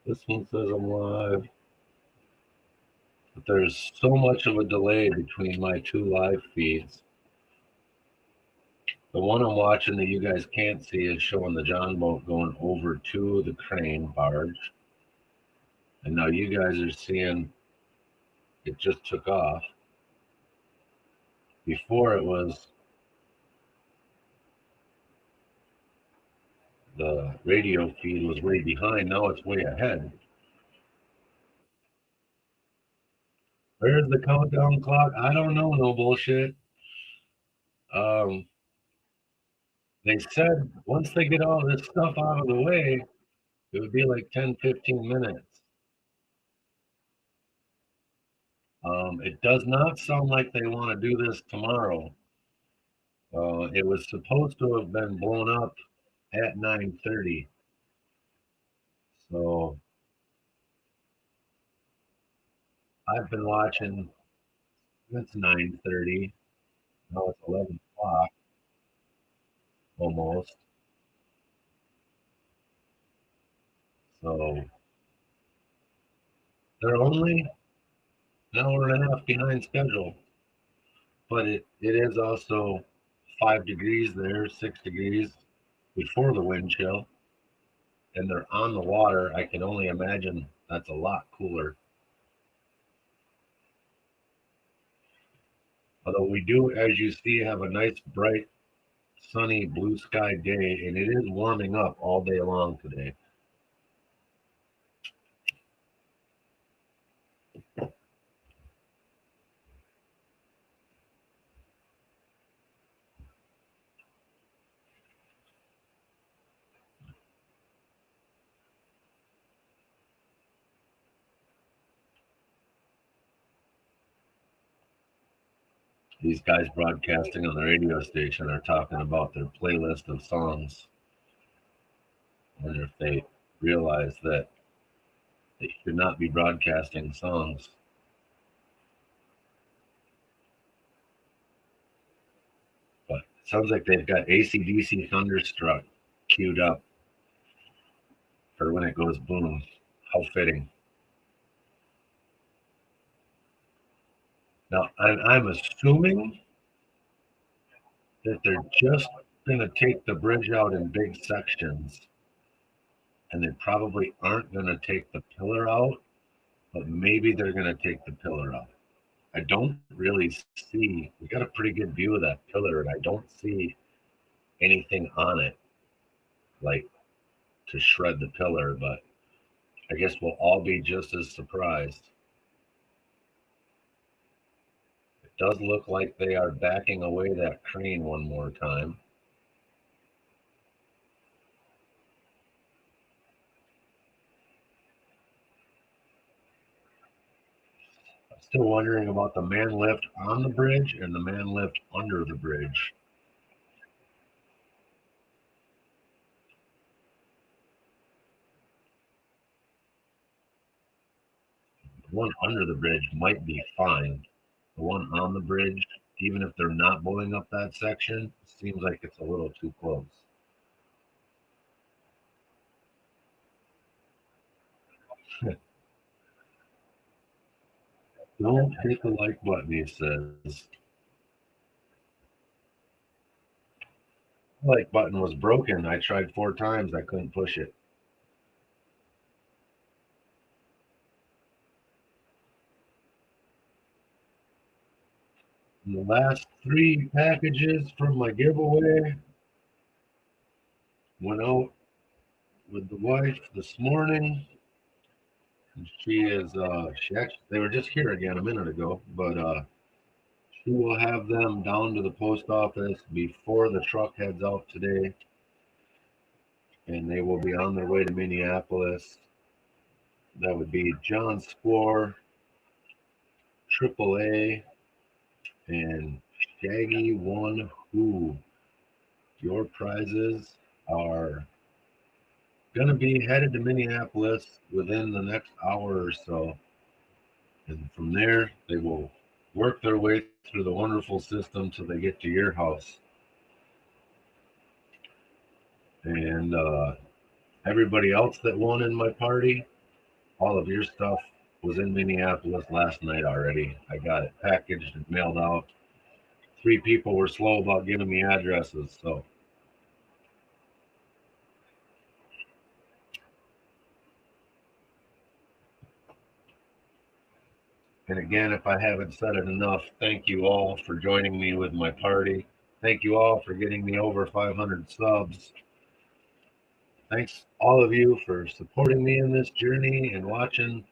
This one says I'm live. But there's so much of a delay between my two live feeds. The one I'm watching that you guys can't see is showing the John boat going over to the crane barge. And now you guys are seeing it just took off. Before it was the radio feed was way behind. Now it's way ahead. Where's the countdown clock? I don't know. No bullshit. Um, they said once they get all this stuff out of the way, it would be like 10, 15 minutes. It does not sound like they want to do this tomorrow. It was supposed to have been blown up at 9:30. So I've been watching. It's 9:30. Now it's 11 o'clock almost. So they're only an hour and a half behind schedule. But it is also 5 degrees there, 6 degrees before the wind chill. And they're on the water. I can only imagine that's a lot cooler. Although we do, as you see, have a nice bright sunny blue sky day, and it is warming up all day long today. These guys broadcasting on the radio station are talking about their playlist of songs. I wonder if they realize that they should not be broadcasting songs. But it sounds like they've got AC/DC Thunderstruck queued up for when it goes boom. How fitting. Now, I'm assuming that they're just going to take the bridge out in big sections, and they probably aren't going to take the pillar out, but maybe they're going to take the pillar out. I don't really see, we got a pretty good view of that pillar, and I don't see anything on it like to shred the pillar, but I guess we'll all be just as surprised. It does look like they are backing away that crane one more time. I'm still wondering about the man lift on the bridge and the man lift under the bridge. The one under the bridge might be fine. The one on the bridge, even if they're not blowing up that section, seems like it's a little too close. Don't hit the like button, he says. The like button was broken. I tried 4 times. I couldn't push it. And the last 3 packages from my giveaway went out with the wife this morning. And they were just here again a minute ago, but she will have them down to the post office before the truck heads out today, and they will be on their way to Minneapolis. That would be John Square, Triple A, and Shaggy One Who. Your prizes are going to be headed to Minneapolis within the next hour or so. And from there, they will work their way through the wonderful system till they get to your house. And everybody else that won in my party, all of your stuff was in Minneapolis last night already. I got it packaged and mailed out. 3 people were slow about giving me addresses, so. And again, if I haven't said it enough, thank you all for joining me with my party. Thank you all for getting me over 500 subs. Thanks all of you for supporting me in this journey and watching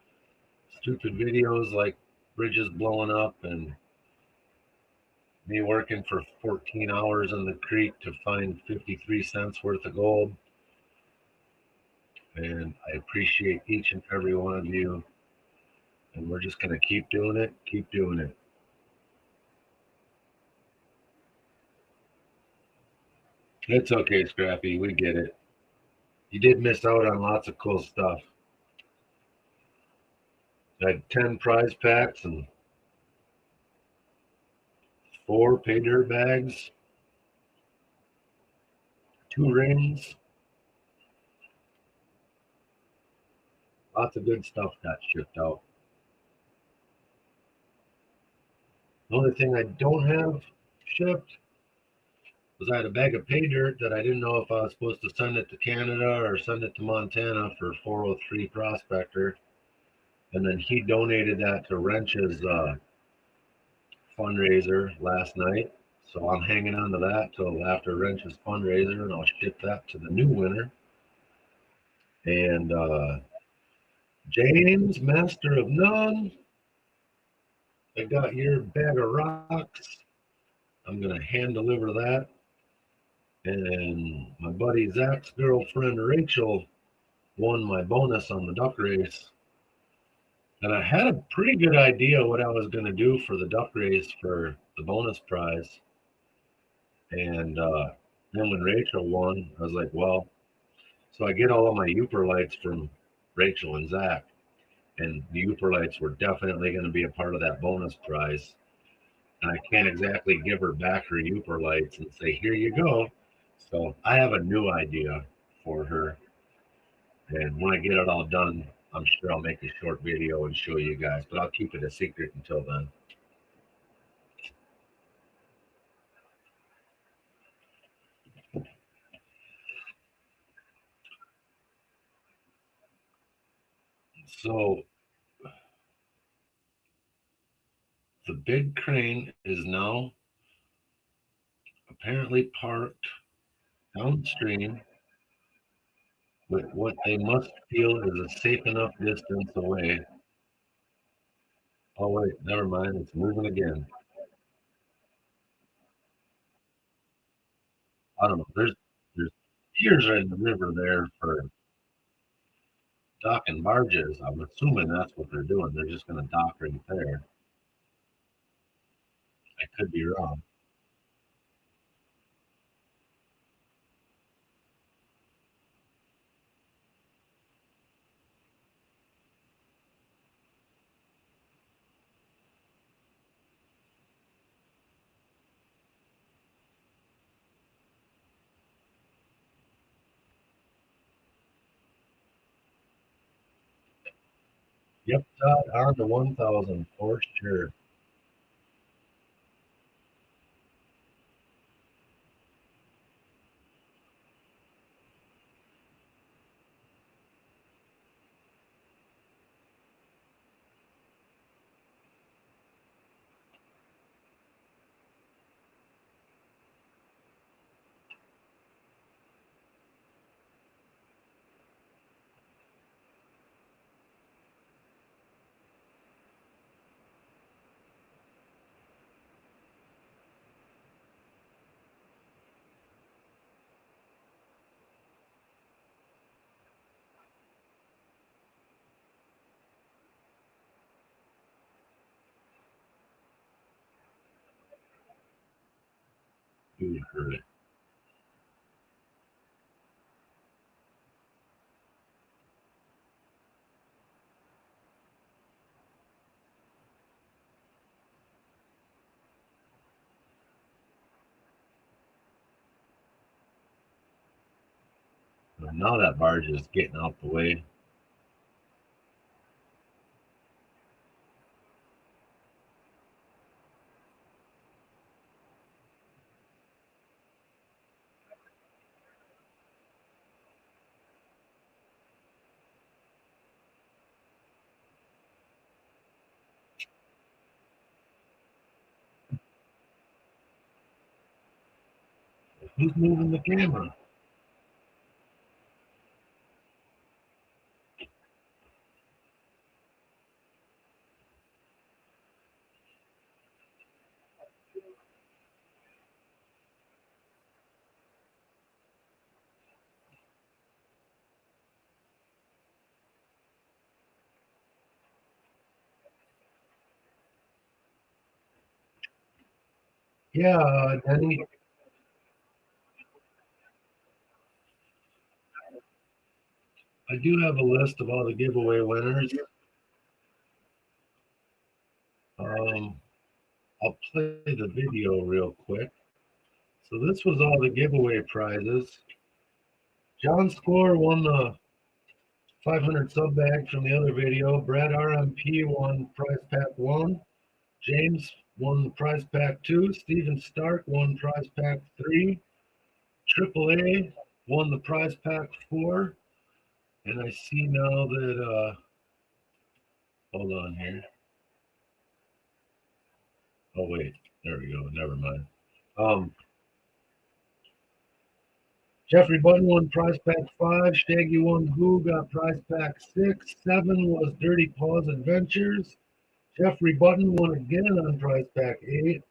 stupid videos like bridges blowing up and me working for 14 hours in the creek to find 53 cents worth of gold. And I appreciate each and every one of you. And we're just going to keep doing it, keep doing it. It's okay, Scrappy. We get it. You did miss out on lots of cool stuff. I had 10 prize packs and 4 pay dirt bags, 2 rings. Lots of good stuff got shipped out. The only thing I don't have shipped was I had a bag of pay dirt that I didn't know if I was supposed to send it to Canada or send it to Montana for 403 Prospector. And then he donated that to Wrench's fundraiser last night. So I'm hanging on to that till after Wrench's fundraiser, and I'll ship that to the new winner. And James, Master of None, I got your bag of rocks. I'm going to hand deliver that. And my buddy Zach's girlfriend Rachel won my bonus on the duck race. And I had a pretty good idea what I was going to do for the duck race for the bonus prize. And then when Rachel won, I was like, well, so I get all of my Uper lights from Rachel and Zach. And the Uper lights were definitely going to be a part of that bonus prize. And I can't exactly give her back her Uper lights and say, here you go. So I have a new idea for her. And when I get it all done, I'm sure I'll make a short video and show you guys, but I'll keep it a secret until then. So the big crane is now apparently parked downstream with what they must feel is a safe enough distance away. Oh wait, never mind, it's moving again. I don't know. There's piers in the river there for docking barges. I'm assuming that's what they're doing. They're just going to dock right there. I could be wrong. Yep, Todd, on the 1000 for sure. You heard it. Now that barge is getting out the way. Who's moving the camera? Yeah, Denny, I do have a list of all the giveaway winners. Um, I'll play the video real quick. So this was all the giveaway prizes. John Score won the 500 sub bag from the other video. Brad RMP won prize pack 1. James won prize pack 2. Steven Stark won prize pack 3. Triple A won the prize pack 4. And I see now that, hold on here. Oh, wait. There we go. Never mind. Um, Jeffrey Button won prize pack 5. Shaggy won Who got prize pack 6. 7 was Dirty Paws Adventures. Jeffrey Button won again on prize pack 8.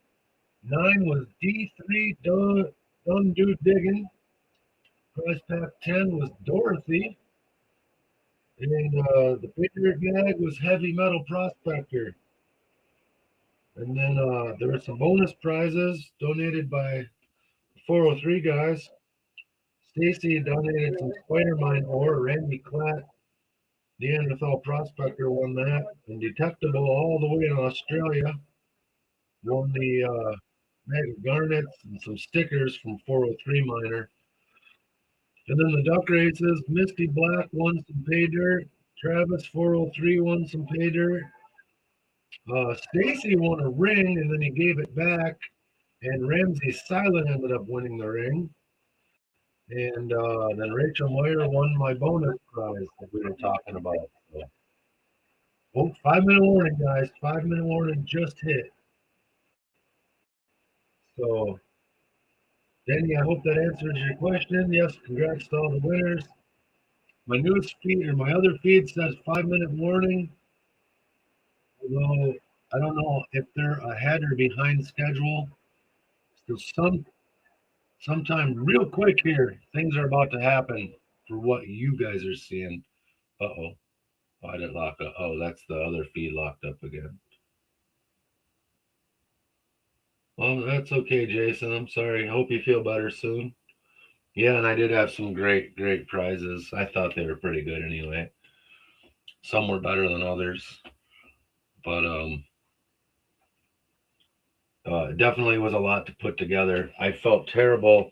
9 was D3 Dun Dude Diggin. Prize pack 10 was Dorothy. And the Patriot bag was Heavy Metal Prospector. And then there were some bonus prizes donated by 403 guys. Stacy donated some Spider Mine ore. Randy Klatt, Neanderthal Prospector, won that. And Detectable, all the way in Australia, won the Mega Garnets and some stickers from 403 Miner. And then the duck races, Misty Black won some pay dirt. Travis 403 won some pay dirt. Stacy won a ring and then he gave it back. And Ramsey Silent ended up winning the ring. And then Rachel Moyer won my bonus prize that we were talking about. So, oh, 5 minute warning, guys. 5 minute warning just hit. So, Danny, I hope that answers your question. Yes, congrats to all the winners. My newest feed or my other feed says 5 minute warning. Although I don't know if they're ahead or behind schedule. So sometime real quick here, things are about to happen for what you guys are seeing. Uh-oh. Why did it lock up? Oh, that's the other feed locked up again. Well, that's okay, Jason. I'm sorry. I hope you feel better soon. Yeah, and I did have some great, great prizes. I thought they were pretty good anyway. Some were better than others, but definitely was a lot to put together. I felt terrible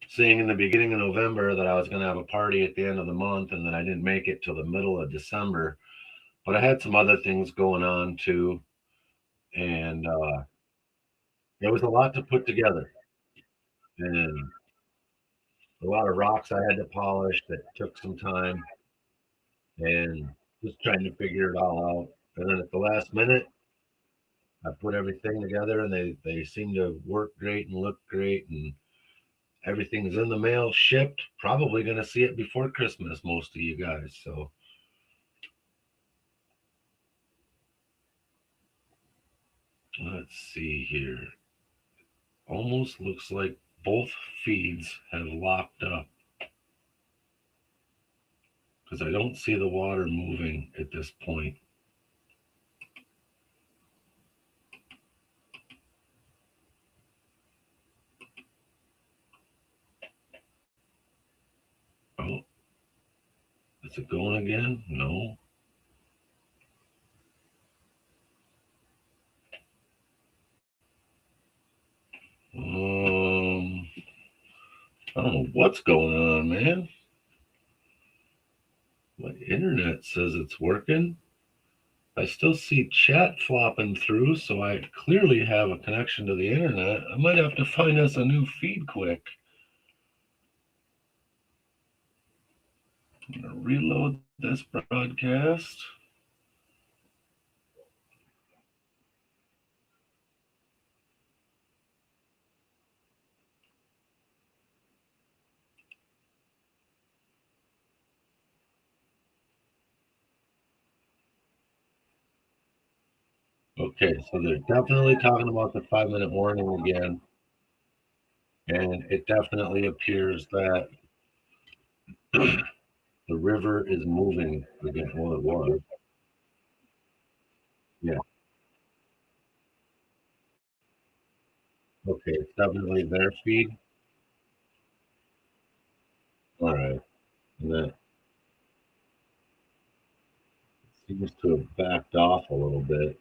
seeing in the beginning of November that I was going to have a party at the end of the month and that I didn't make it till the middle of December. But I had some other things going on too, and it was a lot to put together, and a lot of rocks I had to polish that took some time, and just trying to figure it all out. And then at the last minute, I put everything together, and they seem to work great and look great, and everything's in the mail, shipped. Probably going to see it before Christmas, most of you guys. So let's see here. Almost looks like both feeds have locked up because I don't see the water moving at this point. Oh, is it going again? No. I don't know what's going on, man. My internet says it's working. I still see chat flopping through, so I clearly have a connection to the internet. I might have to find us a new feed quick. I'm gonna reload this broadcast. Okay, so they're definitely talking about the 5 minute warning again. And it definitely appears that the river is moving again. Well, it was. Yeah. Okay, it's definitely their feed. All right. And that seems to have backed off a little bit.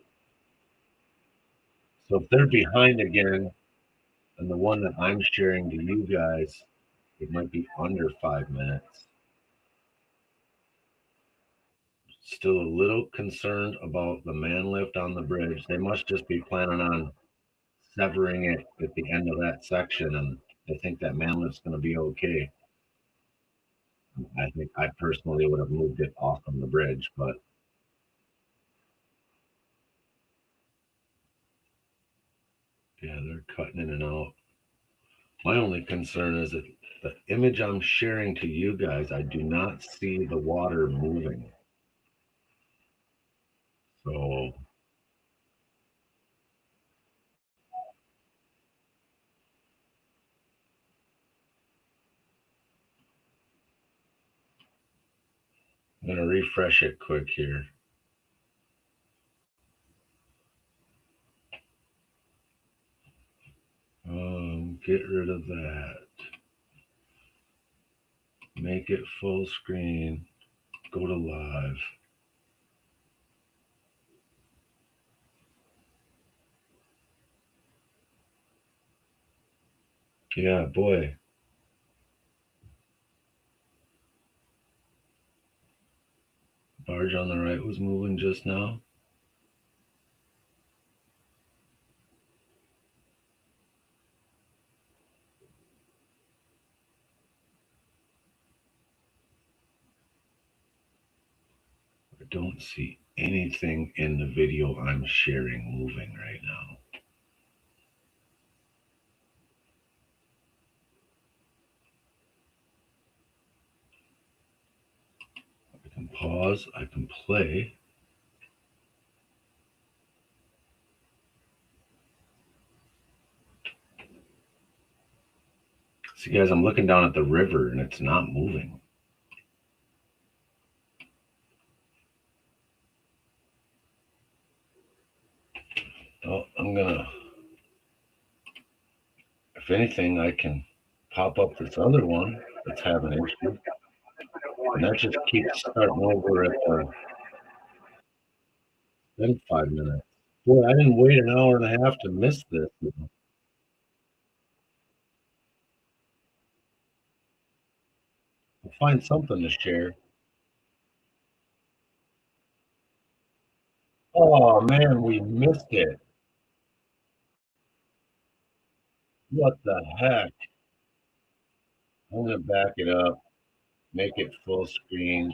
So if they're behind again, and the one that I'm sharing to you guys, it might be under 5 minutes. Still a little concerned about the man lift on the bridge. They must just be planning on severing it at the end of that section, and I think that man lift's going to be okay. I think I personally would have moved it off from the bridge, but yeah, they're cutting in and out. My only concern is that the image I'm sharing to you guys, I do not see the water moving. So I'm going to refresh it quick here. Get rid of that. Make it full screen. Go to live. Yeah, boy. Barge on the right was moving just now. I don't see anything in the video I'm sharing moving right now. I can pause, I can play. See, guys, I'm looking down at the river and it's not moving. Oh, I'm gonna, if anything, I can pop up this other one that's having an issue. And that just keeps starting over at then 5 minutes. Boy, I didn't wait an hour and a half to miss this. I'll find something to share. Oh man, we missed it. What the heck? I'm gonna back it up, make it full screen,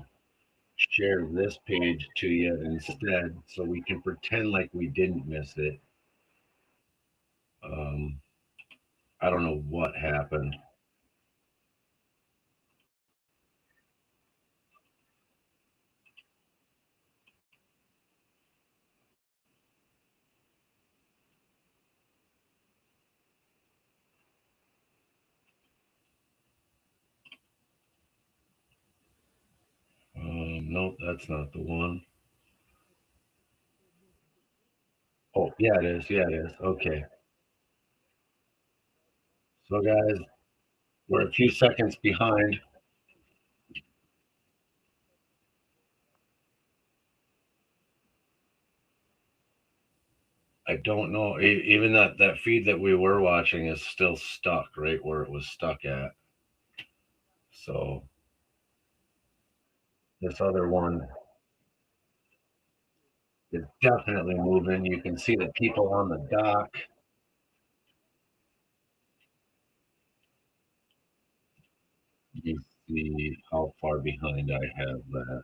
share this page to you instead so we can pretend like we didn't miss it. Um, I don't know what happened. Nope, that's not the one. Oh, yeah, it is. Yeah, it is. Okay. So, guys, we're a few seconds behind. I don't know. Even that feed that we were watching is still stuck right where it was stuck at. So this other one is definitely moving. You can see the people on the dock. You see how far behind I have that.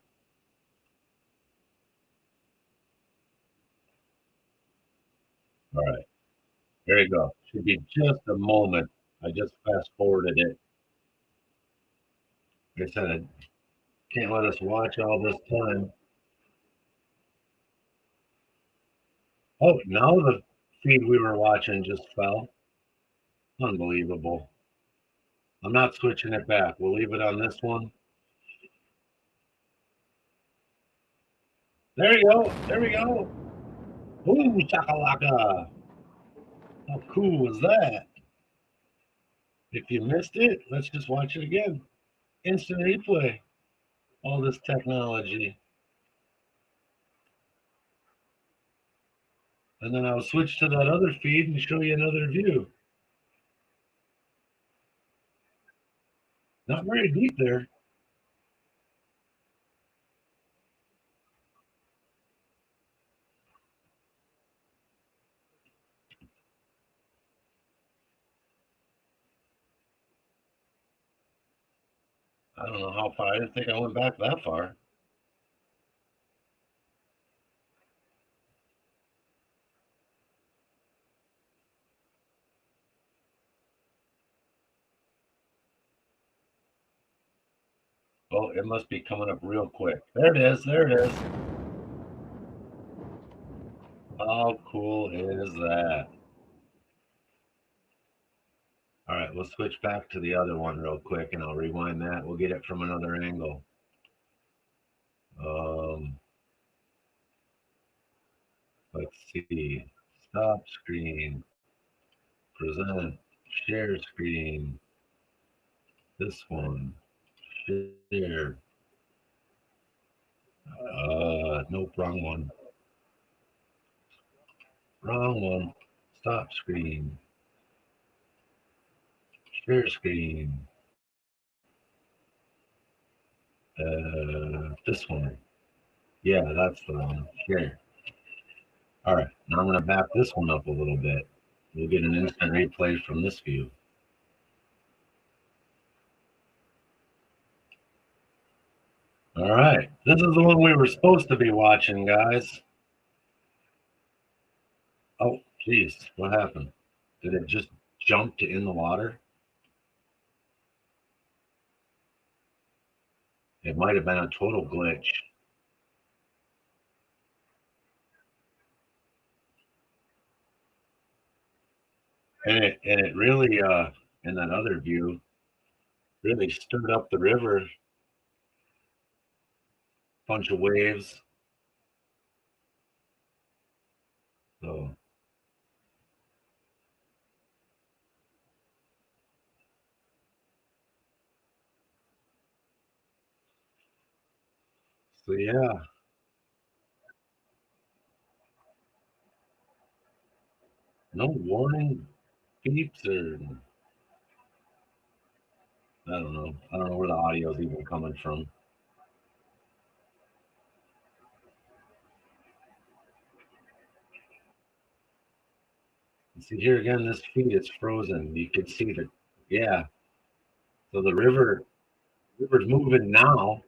All right, there you go. Should be just a moment. I just fast forwarded it. Like I said, I can't let us watch all this time. Oh, now the feed we were watching just fell. Unbelievable. I'm not switching it back. We'll leave it on this one. There you go. There we go. Ooh, chakalaka. How cool was that? If you missed it, let's just watch it again. Instant replay. All this technology. And then I'll switch to that other feed and show you another view. Not very deep there. I don't know how far. I didn't think I went back that far. Oh, it must be coming up real quick. There it is. There it is. How cool is that? All right, we'll switch back to the other one real quick and I'll rewind that. We'll get it from another angle. Um, let's see. Stop screen. Present. Share screen. This one. Share. Nope, wrong one. Wrong one. Stop screen. Share screen. This one. Yeah, that's the one. Share. All right, now I'm going to back this one up a little bit. We'll get an instant replay from this view. All right, this is the one we were supposed to be watching, guys. Oh, geez, what happened? Did it just jump to in the water? It might have been a total glitch. And it really in that other view really stirred up the river, bunch of waves. So so yeah, no warning beeps or I don't know. I don't know where the audio is even coming from. See here again, this feed is frozen. You can see the, yeah. So the river's moving now.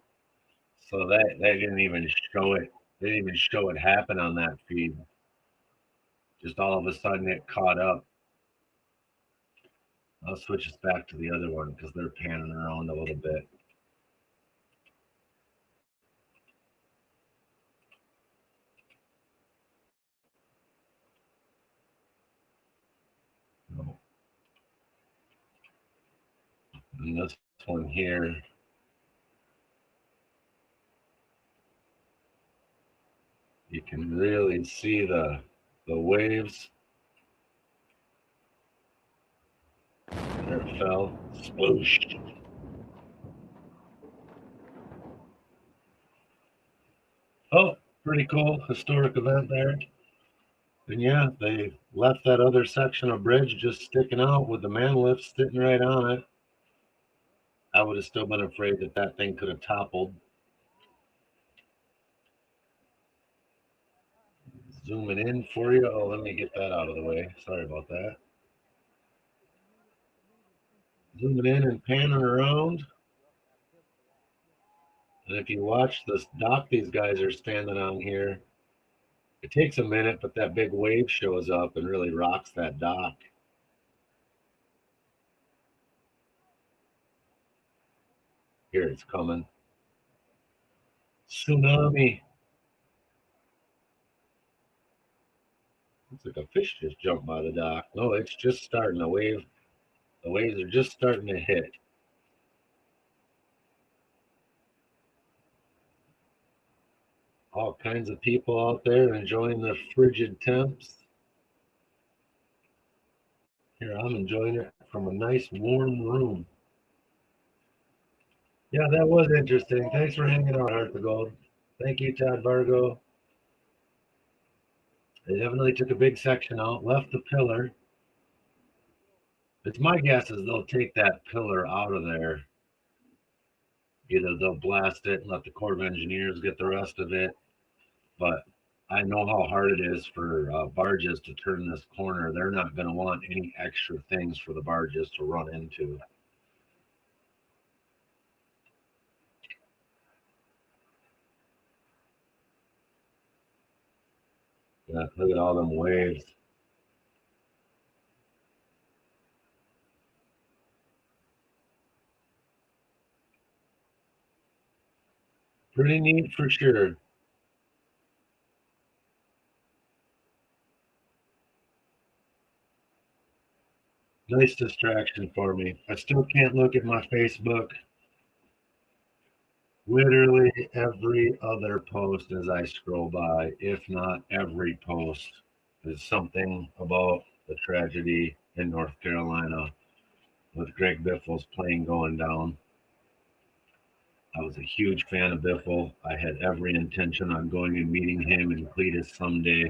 So that they didn't even show it. They didn't even show it happen on that feed. Just all of a sudden it caught up. I'll switch us back to the other one because they're panning around a little bit. And this one here, you can really see the waves. There it fell. Sploosh. Oh, pretty cool historic event there. And yeah, they left that other section of bridge just sticking out with the man lift sitting right on it. I would have still been afraid that that thing could have toppled. Zooming in for you. Oh, let me get that out of the way. Sorry about that. Zooming in and panning around. And if you watch this dock these guys are standing on here, it takes a minute, but that big wave shows up and really rocks that dock. Here it's coming. Tsunami. Looks like a fish just jumped by the dock. No, it's just starting. The waves are just starting to hit. All kinds of people out there enjoying the frigid temps. Here, I'm enjoying it from a nice warm room. Yeah, that was interesting. Thanks for hanging out, Heart to Gold. Thank you, Todd Vargo. They definitely took a big section out, left the pillar. It's my guess is they'll take that pillar out of there. Either they'll blast it and let the Corps of Engineers get the rest of it, but I know how hard it is for barges to turn this corner. They're not going to want any extra things for the barges to run into. Yeah, look at all them waves. Pretty neat for sure. Nice distraction for me. I still can't look at my Facebook. Literally every other post as I scroll by, if not every post, is something about the tragedy in North Carolina with Greg Biffle's plane going down. I was a huge fan of Biffle. I had every intention on going and meeting him and Cletus someday.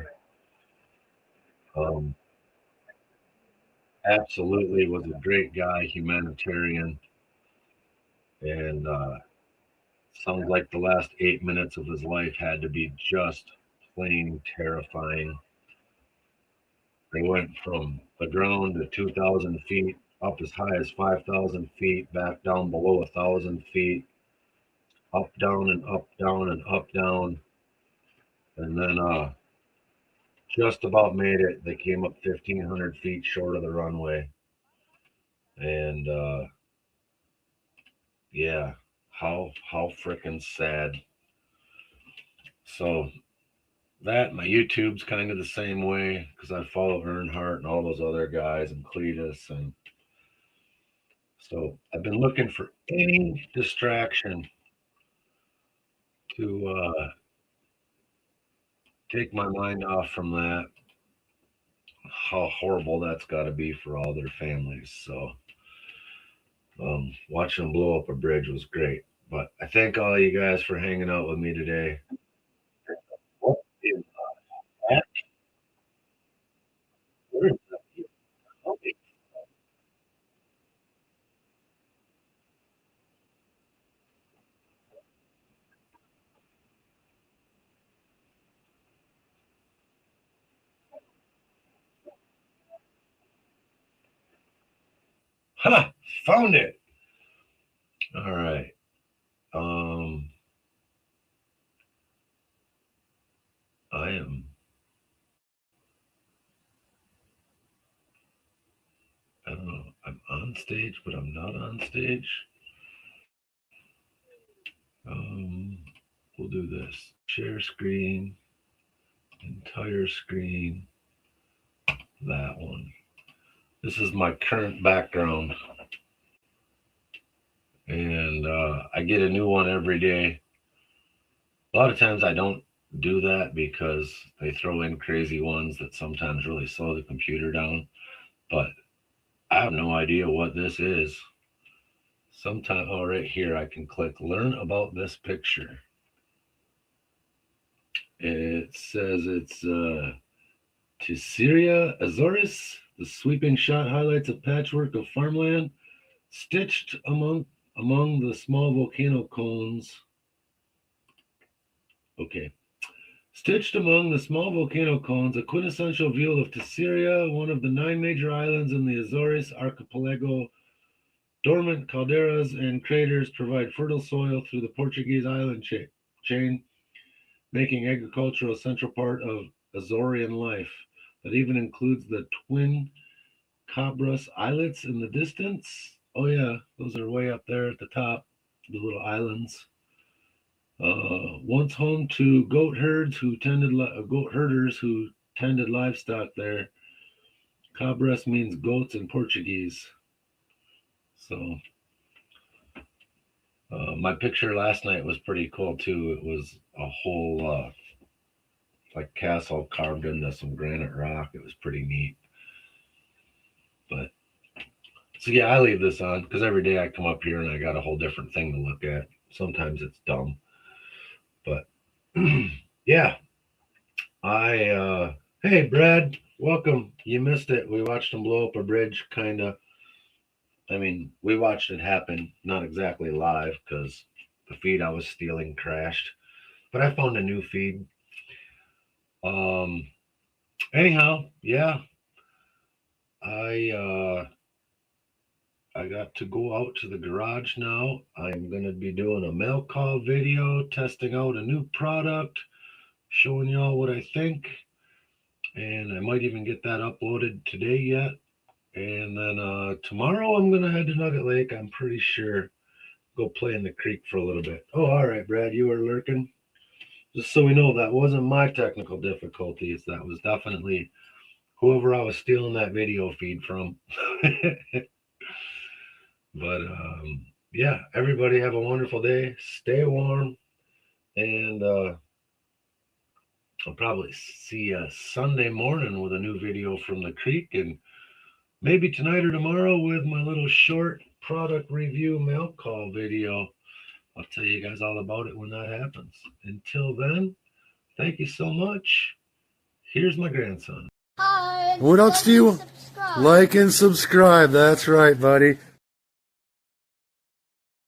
Um, Absolutely was a great guy, humanitarian, and sounds like the last 8 minutes of his life had to be just plain terrifying. They went from the ground to 2,000 feet, up as high as 5,000 feet, back down below 1,000 feet, up, down, and up, down, and up, down. And then just about made it. They came up 1,500 feet short of the runway. And yeah, how freaking sad. So that my YouTube's kind of the same way because I follow Earnhardt and all those other guys and Cletus, and so I've been looking for any distraction to take my mind off from that. How horrible that's got to be for all their families. So watching them blow up a bridge was great. But I thank all you guys for hanging out with me today. What is that? Where is that? Ha! Found it. All right. I don't know. I'm on stage, but I'm not on stage. We'll do this. Share screen. Entire screen. That one. This is my current background. And I get a new one every day. A lot of times I don't do that because they throw in crazy ones that sometimes really slow the computer down. But I have no idea what this is. Sometime, oh, right here, I can click learn about this picture. It says it's Syria Azores. The sweeping shot highlights a patchwork of farmland stitched among the small volcano cones. Okay. Stitched among the small volcano cones, a quintessential view of Syria, one of the 9 major islands in the Azores archipelago. Dormant calderas and craters provide fertile soil through the Portuguese island chain, making agriculture a central part of Azorean life. That even includes the twin Cabras islets in the distance. Oh yeah, those are way up there at the top, the little islands. Once home to goat herders who tended livestock there. Cabras means goats in Portuguese. So my picture last night was pretty cool too. It was a whole like castle carved into some granite rock. It was pretty neat. But so yeah, I leave this on because every day I come up here and I got a whole different thing to look at. Sometimes it's dumb, but yeah. Hey Brad, welcome. You missed it. We watched them blow up a bridge, kind of. I mean, we watched it happen, not exactly live because the feed I was stealing crashed, but I found a new feed. Anyhow, yeah, I got to go out to the garage now. I'm going to be doing a mail call video, testing out a new product, showing y'all what I think. And I might even get that uploaded today yet. And then tomorrow I'm going to head to Nugget Lake. I'm pretty sure. Go play in the creek for a little bit. Oh, all right, Brad, you were lurking. Just so we know, that wasn't my technical difficulties. That was definitely whoever I was stealing that video feed from. But yeah, everybody have a wonderful day. Stay warm. And I'll probably see you Sunday morning with a new video from the creek. And maybe tonight or tomorrow with my little short product review mail call video. I'll tell you guys all about it when that happens. Until then, thank you so much. Here's my grandson. Hi. What else do you like and subscribe? That's right, buddy.